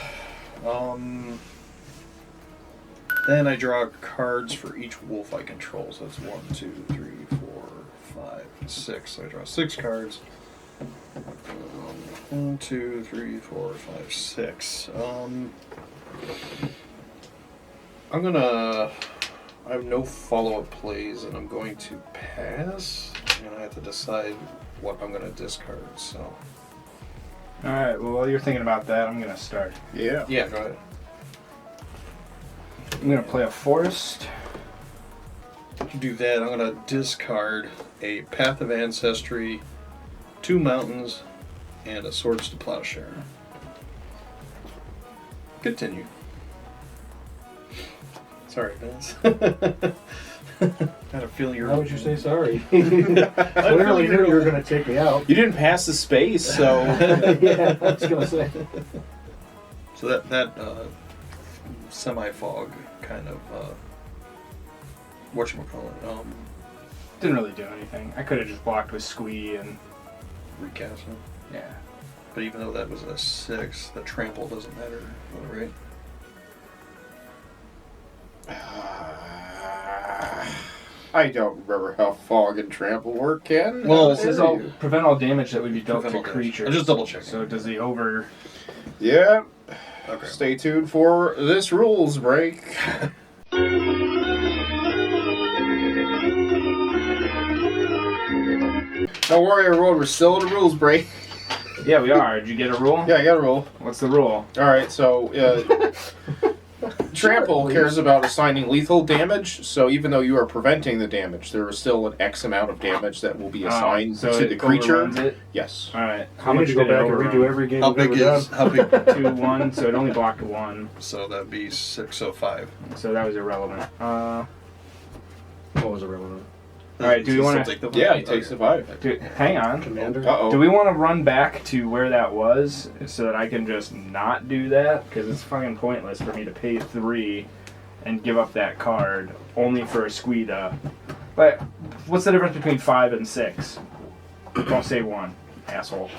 Then I draw cards for each wolf I control. So it's 1, 2, 3, 4, 5, 6. So I draw 6 cards. 1, 2, 3, 4, 5, 6. I'm gonna. I have no follow-up plays, and I'm going to pass. And I have to decide what I'm gonna discard. So. Alright, well, while you're thinking about that, I'm going to start. Yeah. Yeah, go ahead. I'm going to play a Forest. To do that, I'm going to discard a Path of Ancestry, 2 Mountains, and a Swords to Plowshare. Continue. Sorry, Vince. I had a feeling you were... Why would you say sorry? I Clearly knew you were going to take me out. You didn't pass the space, so... Yeah, I was going to say. So that semi-fog kind of... whatchamacallit? Didn't really do anything. I could have just blocked with Squee and... Recasting. Yeah. But even though that was a 6, the trample doesn't matter, right? I don't remember how fog and trample work, Ken. Well, This is all prevent all damage that would be dealt to Prevent all damage. creatures. I'm just double checking. So does the over... Yeah. Okay. Stay tuned for this rules break. Don't worry, everyone. We're still in a rules break. Yeah, we are. Did you get a rule? Yeah, I got a rule. What's the rule? All right, so trample cares about assigning lethal damage. So even though you are preventing the damage, there is still an X amount of damage that will be assigned so to it the creature. overruns it? Yes. All right. How much to go did it back and overrun? redo every game How we've big ever is... done? How big... 2-1, so it only blocked 1. So that'd be 605. So that was irrelevant. What was irrelevant? All right, do we want to... Take the Yeah, he takes the 5. Hang on. Commander? Uh-oh. Do we want to run back to where that was so that I can just not do that? Because it's fucking pointless for me to pay 3 and give up that card only for a Squeeda. But what's the difference between 5 and 6? Don't say 1, asshole.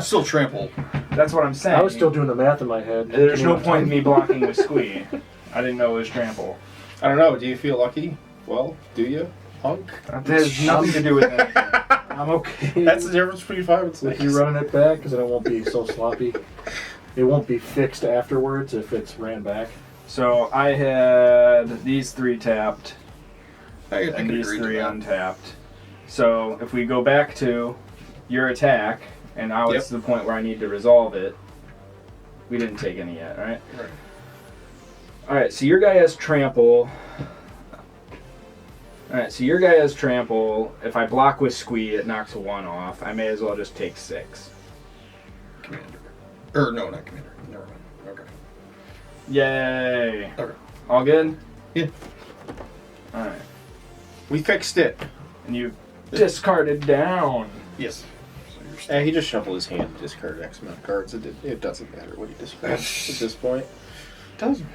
Still trample. That's what I'm saying. I was still doing the math in my head. There's no point in me blocking with Squee. I didn't know it was trample. I don't know. Do you feel lucky? Well, do you, punk? That has nothing to do with anything. I'm okay. That's the difference between 5 and 6. If you're running it back, because then it won't be so sloppy. It won't be fixed afterwards if it's ran back. So I had these 3 tapped I and can these agree to 3 that. untapped. So if we go back to your attack, and now it's the point where I need to resolve it. We didn't take any yet, right? Right. Alright, so your guy has trample. Alright, so your guy has trample. If I block with squeeze, it knocks a 1 off. I may as well just take 6. Commander. Or no, not commander. Never mind. Okay. Yay! Okay. All good? Yeah. Alright. We fixed it. And you discarded down. Yes. So you're still He just shuffled his hand to discard X amount of cards. It doesn't matter what he discards at this point. doesn't.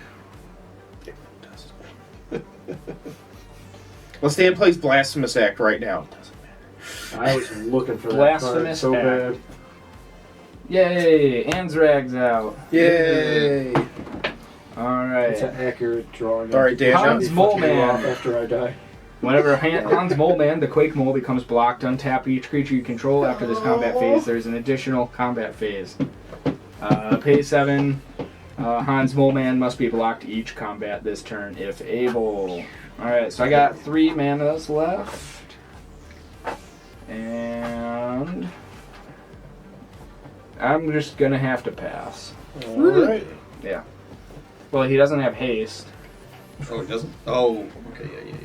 It does. Let's Dan plays Blasphemous Act right now. Doesn't matter. I was looking for that Blasphemous card so act. bad. Yay! Anzrag's out. Yay! It's Alright. an accurate drawing. All right, Dan. Hans Mole Man. After I die. Whenever Hans Mole Man, the Quake Mole, becomes blocked, untap each creature you control. After this combat phase, there's an additional combat phase. Pay 7. Hans Mole Man must be blocked each combat this turn if able. Alright, so I got 3 manas left. And I'm just gonna have to pass. All right. Yeah. Well, he doesn't have haste. Oh, it doesn't? Oh, okay, yeah.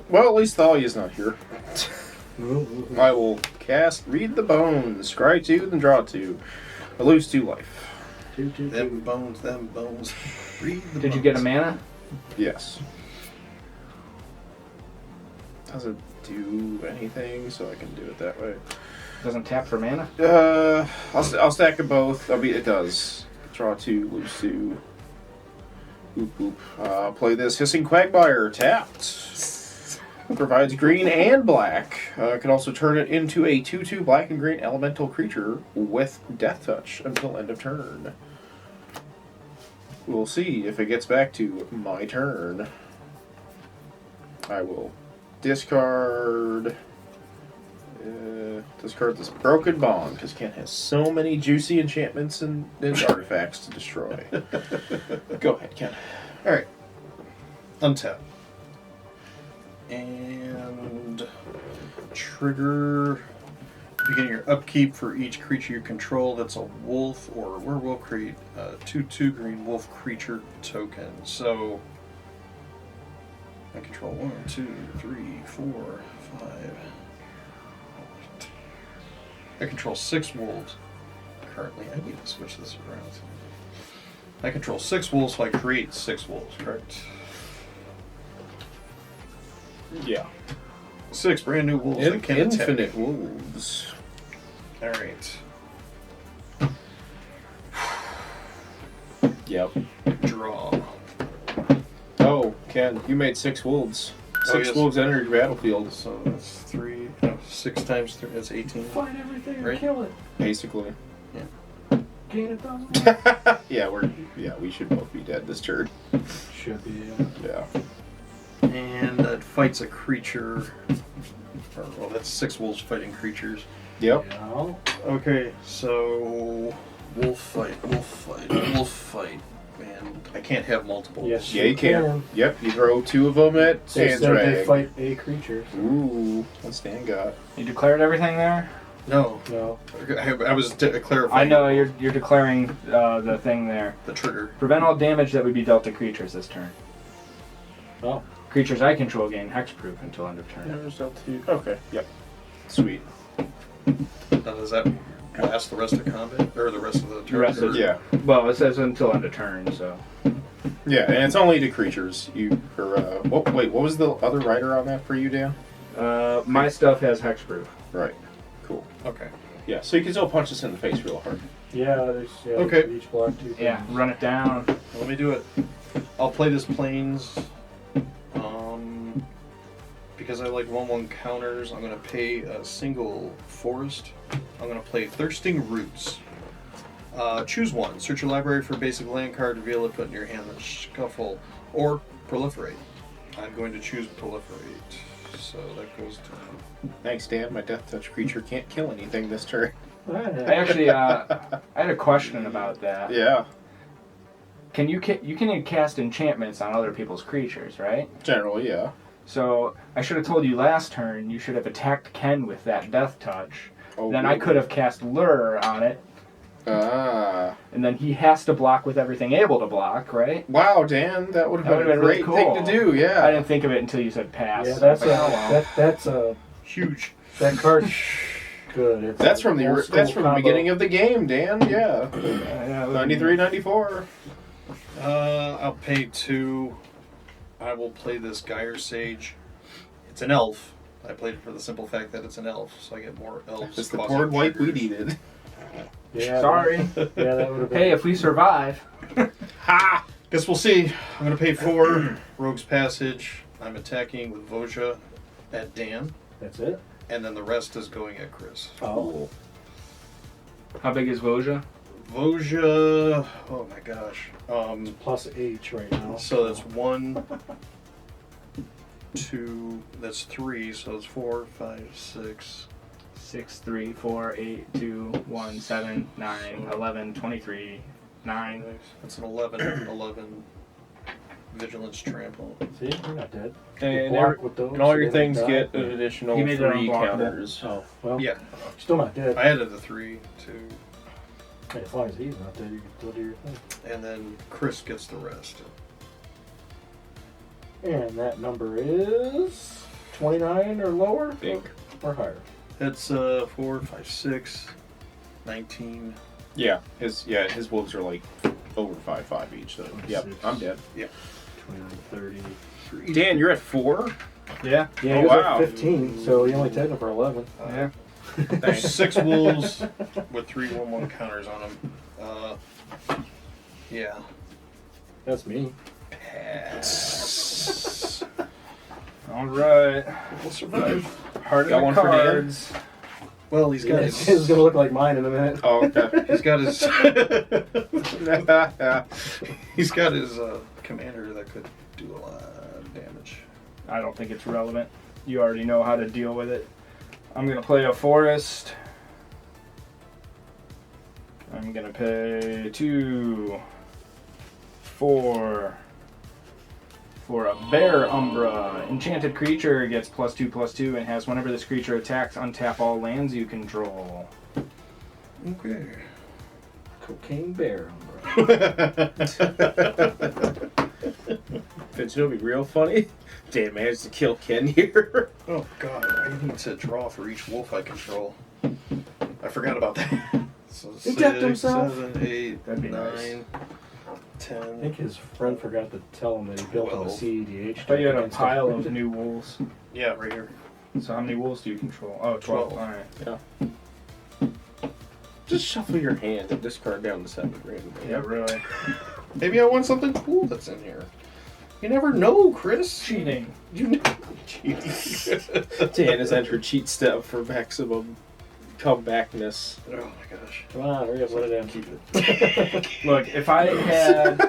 Well, at least Thalia's not here. I will cast Read the Bones. Scry 2, then draw 2. I lose 2 life. Them bones. Read the Did you get a mana? Yes. Doesn't do anything, so I can do it that way. Doesn't tap for mana? I'll stack them both. It does. Draw 2, lose 2. Oop, oop. Play this Hissing Quagmire, tapped. Provides green and black. Can also turn it into a 2/2 black and green elemental creature with Death Touch until end of turn. We'll see if it gets back to my turn. I will discard this Broken Bond, because Ken has so many juicy enchantments and artifacts to destroy. Go ahead, Ken. Alright. Untap. And trigger beginning your upkeep for each creature you control that's a wolf or werewolf, create a 2/2 green wolf creature token. So I control 1, 2, 3, 4, 5. I control 6 wolves currently. I need to switch this around. I control 6 wolves, so I create 6 wolves, correct? Yeah. 6 brand new wolves that can attack. Infinite wolves. Alright. Yep. Draw. Oh, Ken, you made 6 wolves. 6 yes. wolves entered your battlefield. So that's 6 times 3, that's 18. Find everything Right. and kill it. Basically. Gain 1,000. Yeah, we should both be dead this turn. Should be. Yeah. And that fights a creature. Well, that's 6 wolves fighting creatures. Yep. Yeah. Okay, so wolf fight. And I can't have multiple. Yes. Yeah, you can. Yep, you throw 2 of them at So instead they Anzrag. fight a creature. Ooh, what's Dan got? You declared everything there? No, No. I was clarifying. I know, you're declaring the thing there. the trigger. Prevent all damage that would be dealt to creatures this turn. Oh. Creatures I control gain hexproof until end of turn. Okay, yep. Sweet. Now, does that last the rest of combat or the rest of the turn? The rest of Or- Yeah. Well, it says until end of turn, so. Yeah, and it's only to creatures. What was the other rider on that for you, Dan? My stuff has hexproof. Right. Cool. Okay. Yeah, so you can still punch us in the face real hard. Yeah, there's Okay. each block 2 things. Yeah, run it down. Let me do it. I'll play this plains. Because I like 1/1 counters, I'm going to pay a single forest. I'm going to play Thirsting Roots. Choose one. Search your library for a basic land card, reveal it, put it in your hand, then shuffle, or proliferate. I'm going to choose proliferate. So that goes to... Thanks, Dan. My death touch creature can't kill anything this turn. I actually, I had a question about that. Yeah. You can cast enchantments on other people's creatures, right? Generally, yeah. So I should have told you last turn you should have attacked Ken with that death touch. Oh, Then I could have cast Lure on it, Ah. and then he has to block with everything able to block, right? Wow, Dan, that would have That been would've a been really great thing cool. to do, yeah. I didn't think of it until you said pass. Yeah, that's Like, oh, well. that's a Huge. that card's good. It's That's from the old school combo. beginning of the game, Dan, yeah. Yeah, 93, 94. I'll pay 2. I will play this Gyre Sage. It's an elf. I played it for the simple fact that it's an elf, so I get more elves. It's the causing board wipe we triggers. needed. Yeah, Sorry. Yeah, that would have been. Hey, if we survive. Ha! Guess we'll see. I'm going to pay 4. Rogue's Passage. I'm attacking with Voja at Dan, That's it. and then the rest is going at Chris. Oh, How big is Voja? Voja, oh my gosh. plus H right now. So that's 1, 2, that's 3, so it's 4, 5, 6. 6, 3, 4, 8, 2, 1, 7, 9, 11, 23, 9. That's an 11 vigilance trample. See, you're not dead. And, Block with those, and all so your they don't things die. get an additional He made it 3 unblockable. counters. Oh, well, Yeah, still not dead. I added the 3 to, As long as he's not dead, you can still do your thing. and then Chris gets the rest. And that number is 29 or lower Think. or higher. That's 4, 5, 6, 19. Yeah, his wolves are like over 5 each. So yep, 26. I'm dead. 29, 30. Dan, you're at 4. Yeah. Yeah, Oh, he was wow. at 15, so he only taken for 11. Yeah. There's 6 wolves with 3 1/1 counters on them. Yeah. That's me. Pass. All right. We'll survive. Heart Got of one the for Dan? cards. Well, he's got It's his. gonna look like mine in a minute. Oh, okay. He's got his. He's got his commander that could do a lot of damage. I don't think it's relevant. You already know how to deal with it. I'm going to play a forest. I'm going to pay 2, 4 for a Bear Umbra. Enchanted creature gets +2/+2 and has whenever this creature attacks, untap all lands you control. Okay. Cocaine bear. Umbrella. Vince, it'll be real funny. Dan managed to kill Ken here. Oh god, I need to draw for each wolf I control. I forgot about that. So He decked himself. 7, 8, That'd be 9, nice. 10. I think his friend forgot to tell him that he built on a 12. CEDH. But you had a against him. pile of new wolves. Yeah, right here. So how many wolves do you control? Oh, 12. 12. Alright. Just shuffle your hand and discard down to 7 randomly. Yeah, really. Maybe I want something cool that's in here. You never know, Chris. Cheating. You know. Cheating. Dan has entered cheat step for maximum comebackness. Oh my gosh. Come on, hurry up, let it in. Keep it. Look, if I had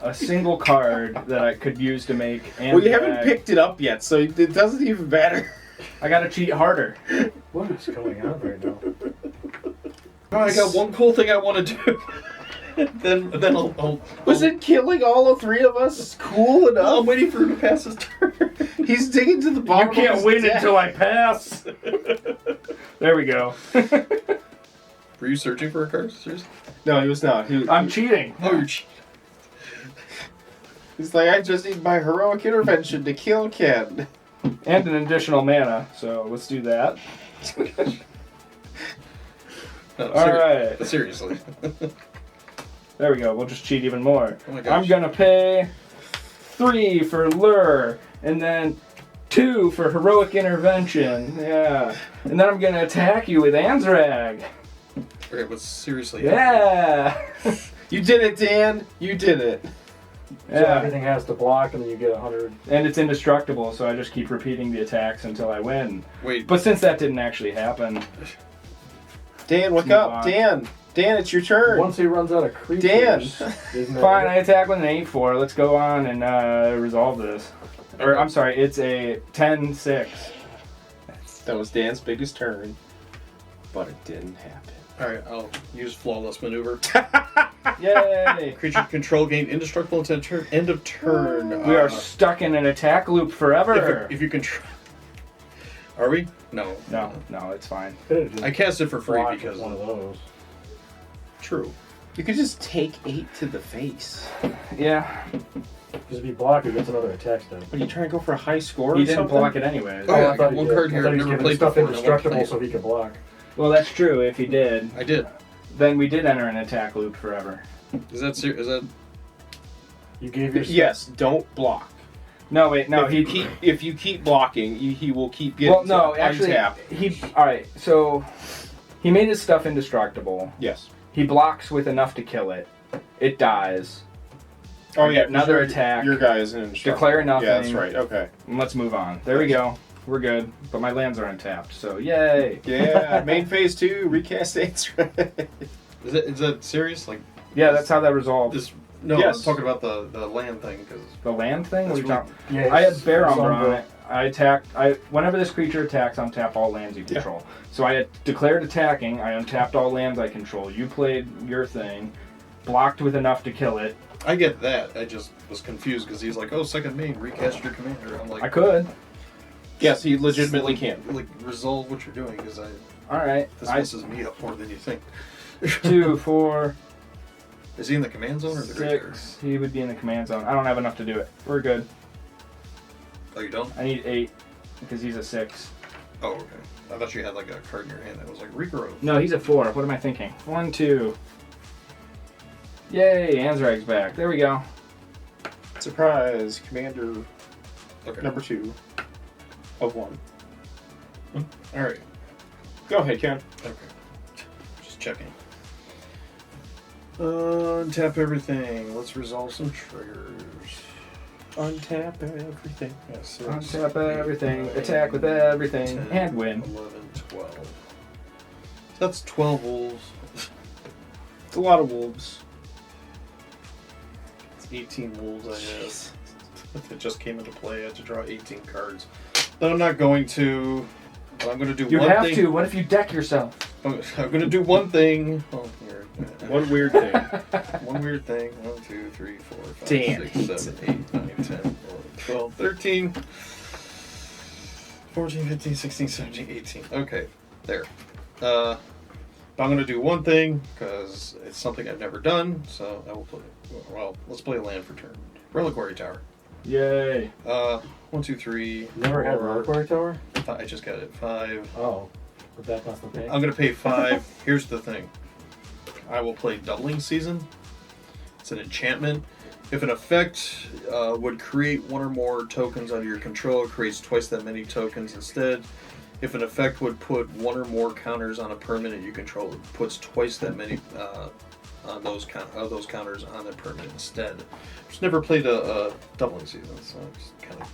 a single card that I could use to make Anzrag, Well, you haven't picked it up yet, so it doesn't even matter. I gotta cheat harder. What is going on right now? Oh, I got one cool thing I want to do. then I'll Was it killing all 3 of us cool I'm enough? waiting for him to pass his turn. He's digging to the You bottom of can't his win deck. until I pass. There we go. Were you searching for a card? Seriously? No, he was not. I'm cheating. Oh, you're cheating. He's like, I just need my heroic intervention to kill Ken. And an additional mana, so let's do that. No, Alright. Seriously. There we go. We'll just cheat even more. Oh my gosh. I'm gonna pay 3 for Lure, and then 2 for Heroic Intervention. Yeah. And then I'm gonna attack you with Anzrag. Okay, but seriously. Yeah. You did it, Dan. You did it. So Yeah. everything has to block, and then you get 100. And it's indestructible, so I just keep repeating the attacks until I win. Wait, But since that didn't actually happen, Dan, wake Move up. on. Dan, it's your turn. Once he runs out of creatures, Dan. isn't that fine, it? I attack with an 8-4. Let's go on and resolve this. Or, I'm sorry, it's a 10-6. That was Dan's biggest turn, but it didn't happen. All right, I'll use flawless maneuver. Yay! Creature control gain indestructible until end of turn. We are stuck in an attack loop forever. If you control. Are we? No. No, it's fine. I cast it for free Block because is one of those. True. You could just take 8 to the face. Yeah. Because if you block, it gets another attack step. What, are you trying to go for a high score He or didn't something? block it anyways. Oh, yeah, I I got thought one he did. card I here thought I've he was never giving played stuff before. and I won't indestructible play so he could block. Well, that's true. If he did, I did. then we did enter an attack loop forever. Is that is that? You gave your Yes, don't block. No, wait, no. If you keep blocking, he will keep getting Well, no, to actually, untap. all right. So he made his stuff indestructible. Yes. He blocks with enough to kill it. It dies. Oh, I yeah. get another your- attack. Your guy is an instructor. Declare nothing. Yeah, that's right. Okay. And let's move on. There we go. We're good. But my lands are untapped, so yay. Yeah, main phase 2, recast Anzrag. Is that serious? Like Yeah, that's how that resolved. this? No, Yes. I'm talking about the land thing because The land thing? What are you That's talking- Yes. I had Bear It's Umber on on the- it. Whenever this creature attacks, untap all lands you control. So I had declared attacking, I untapped all lands I control. You played your thing, blocked with enough to kill it. I get that. I just was confused because he's like, "Oh, second main, recast your commander." I'm like, I could. Yes, he legitimately can. Like resolve what you're doing because Alright. this messes me up more than you think. 2, 4, Is he in the command zone or the graveyard? 6. He would be in the command zone. I don't have enough to do it. We're good. Oh, you don't? I need 8 because he's a 6. Oh, okay. I thought you had like a card in your hand that was like regrowth. No, he's a 4. What am I thinking? 1, 2. Yay, Anzrag's back. There we go. Surprise, Commander Okay. number 2 of 1. All right. Go ahead, Ken. Okay. Just checking. Untap everything. Let's resolve some triggers. Untap everything. Yes. Untap everything, attack with everything, and win. 11, 12. That's 12 wolves. It's a lot of wolves. It's 18 wolves I have. If it just came into play, I had to draw 18 cards. But I'm not going to. But I'm going to do You one have thing. to. What if you deck yourself? I'm going to do one thing. Oh, here. One weird thing. One weird thing. 1, 2, 3, 4, 5, Damn 6, 7, 8, 9, 10, 11, 12, 13, 14, 15, 16, 17, 18. Okay, there. But I'm going to do one thing because it's something I've never done. So I will play. Well, let's play a land for turn. Reliquary Tower. Yay. 1, 2, 3. Never had a 4, reliquary tower? I just got it. 5. Oh. But that's not the thing. I'm going to pay 5. Here's the thing. I will play Doubling Season. It's an enchantment. If an effect would create one or more tokens under your control, it creates twice that many tokens instead. If an effect would put one or more counters on a permanent you control, it puts twice that many on those counters on the permanent instead. Just never played a Doubling Season, so I'm just kind of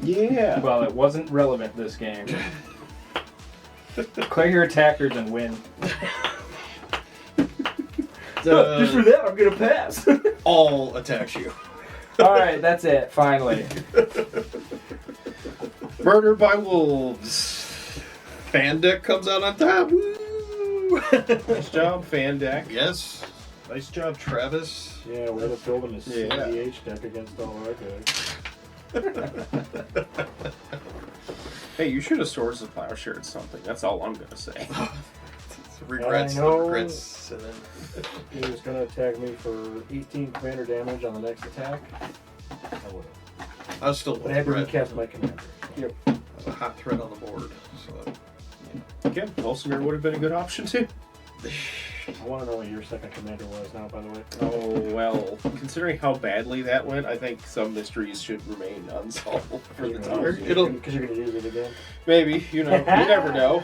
Yeah. Well, it wasn't relevant this game. Declare your attackers and win. Just for that, I'm gonna pass. all attacks you. Alright, that's it, finally. Murder by wolves. Fan deck comes out on top. Woo! Nice job, fan deck. Yes. Nice job, Travis. Yeah, we're just building this Yeah. EDH deck against all our decks. Hey, you should have Swords of Plowshare something. That's all I'm gonna say. Regrets, I know. regrets, and then He was going to attack me for 18 commander damage on the next attack. I would have. I was still But I had to regret. recast my commander. A hot threat on the board. So Again, Volsimir would have been a good option too. I want to know what your second commander was now, by the way. Oh, well, considering how badly that went, I think some mysteries should remain unsolved for the time being. It'll- Because you're going to use it again. Maybe, you know, you never know.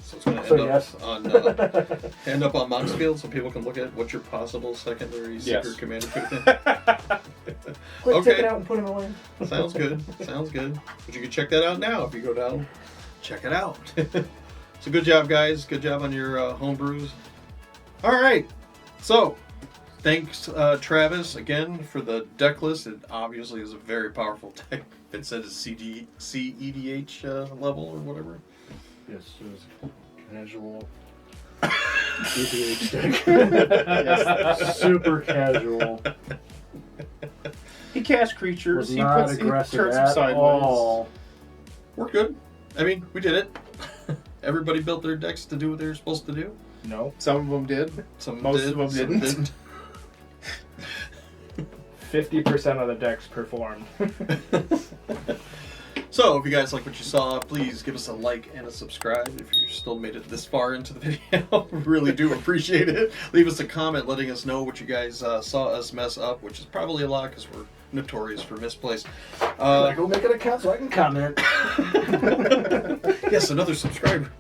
So it's going to So end, yes. end up on Moxfield so people can look at what your possible secondary secret Yes. commander could have been. Quick, Okay. take it out and put him away. Sounds good. Sounds good. But you can check that out now if you go down. Check it out. So good job, guys. Good job on your home brews. All right. So thanks, Travis, again for the deck list. It obviously is a very powerful deck. it's at a CEDH level or whatever. Yes, it was casual. EDH deck. Yes. Super casual. He cast creatures. Was He not puts he aggressive turns them at sideways. all. We're good. I mean, we did it. Everybody built their decks to do what they were supposed to do. No. Some of them did. Some Most did, of them some didn't. 50% of the decks performed. So, if you guys like what you saw, please give us a like and a subscribe if you still made it this far into the video. We really do appreciate it. Leave us a comment letting us know what you guys saw us mess up, which is probably a lot because we're notorious for misplays. Go make an account so I can comment. Yes, another subscriber.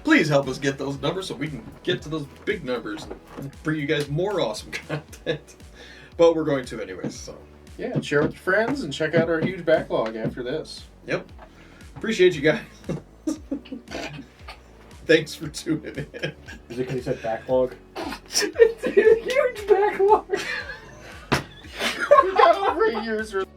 Please help us get those numbers so we can get to those big numbers and bring you guys more awesome content. But we're going to anyways, so. Yeah, and share with your friends and check out our huge backlog after this. Yep. Appreciate you guys. Thanks for tuning in. Is it because he said backlog? Huge backlog. We got over a year's worth.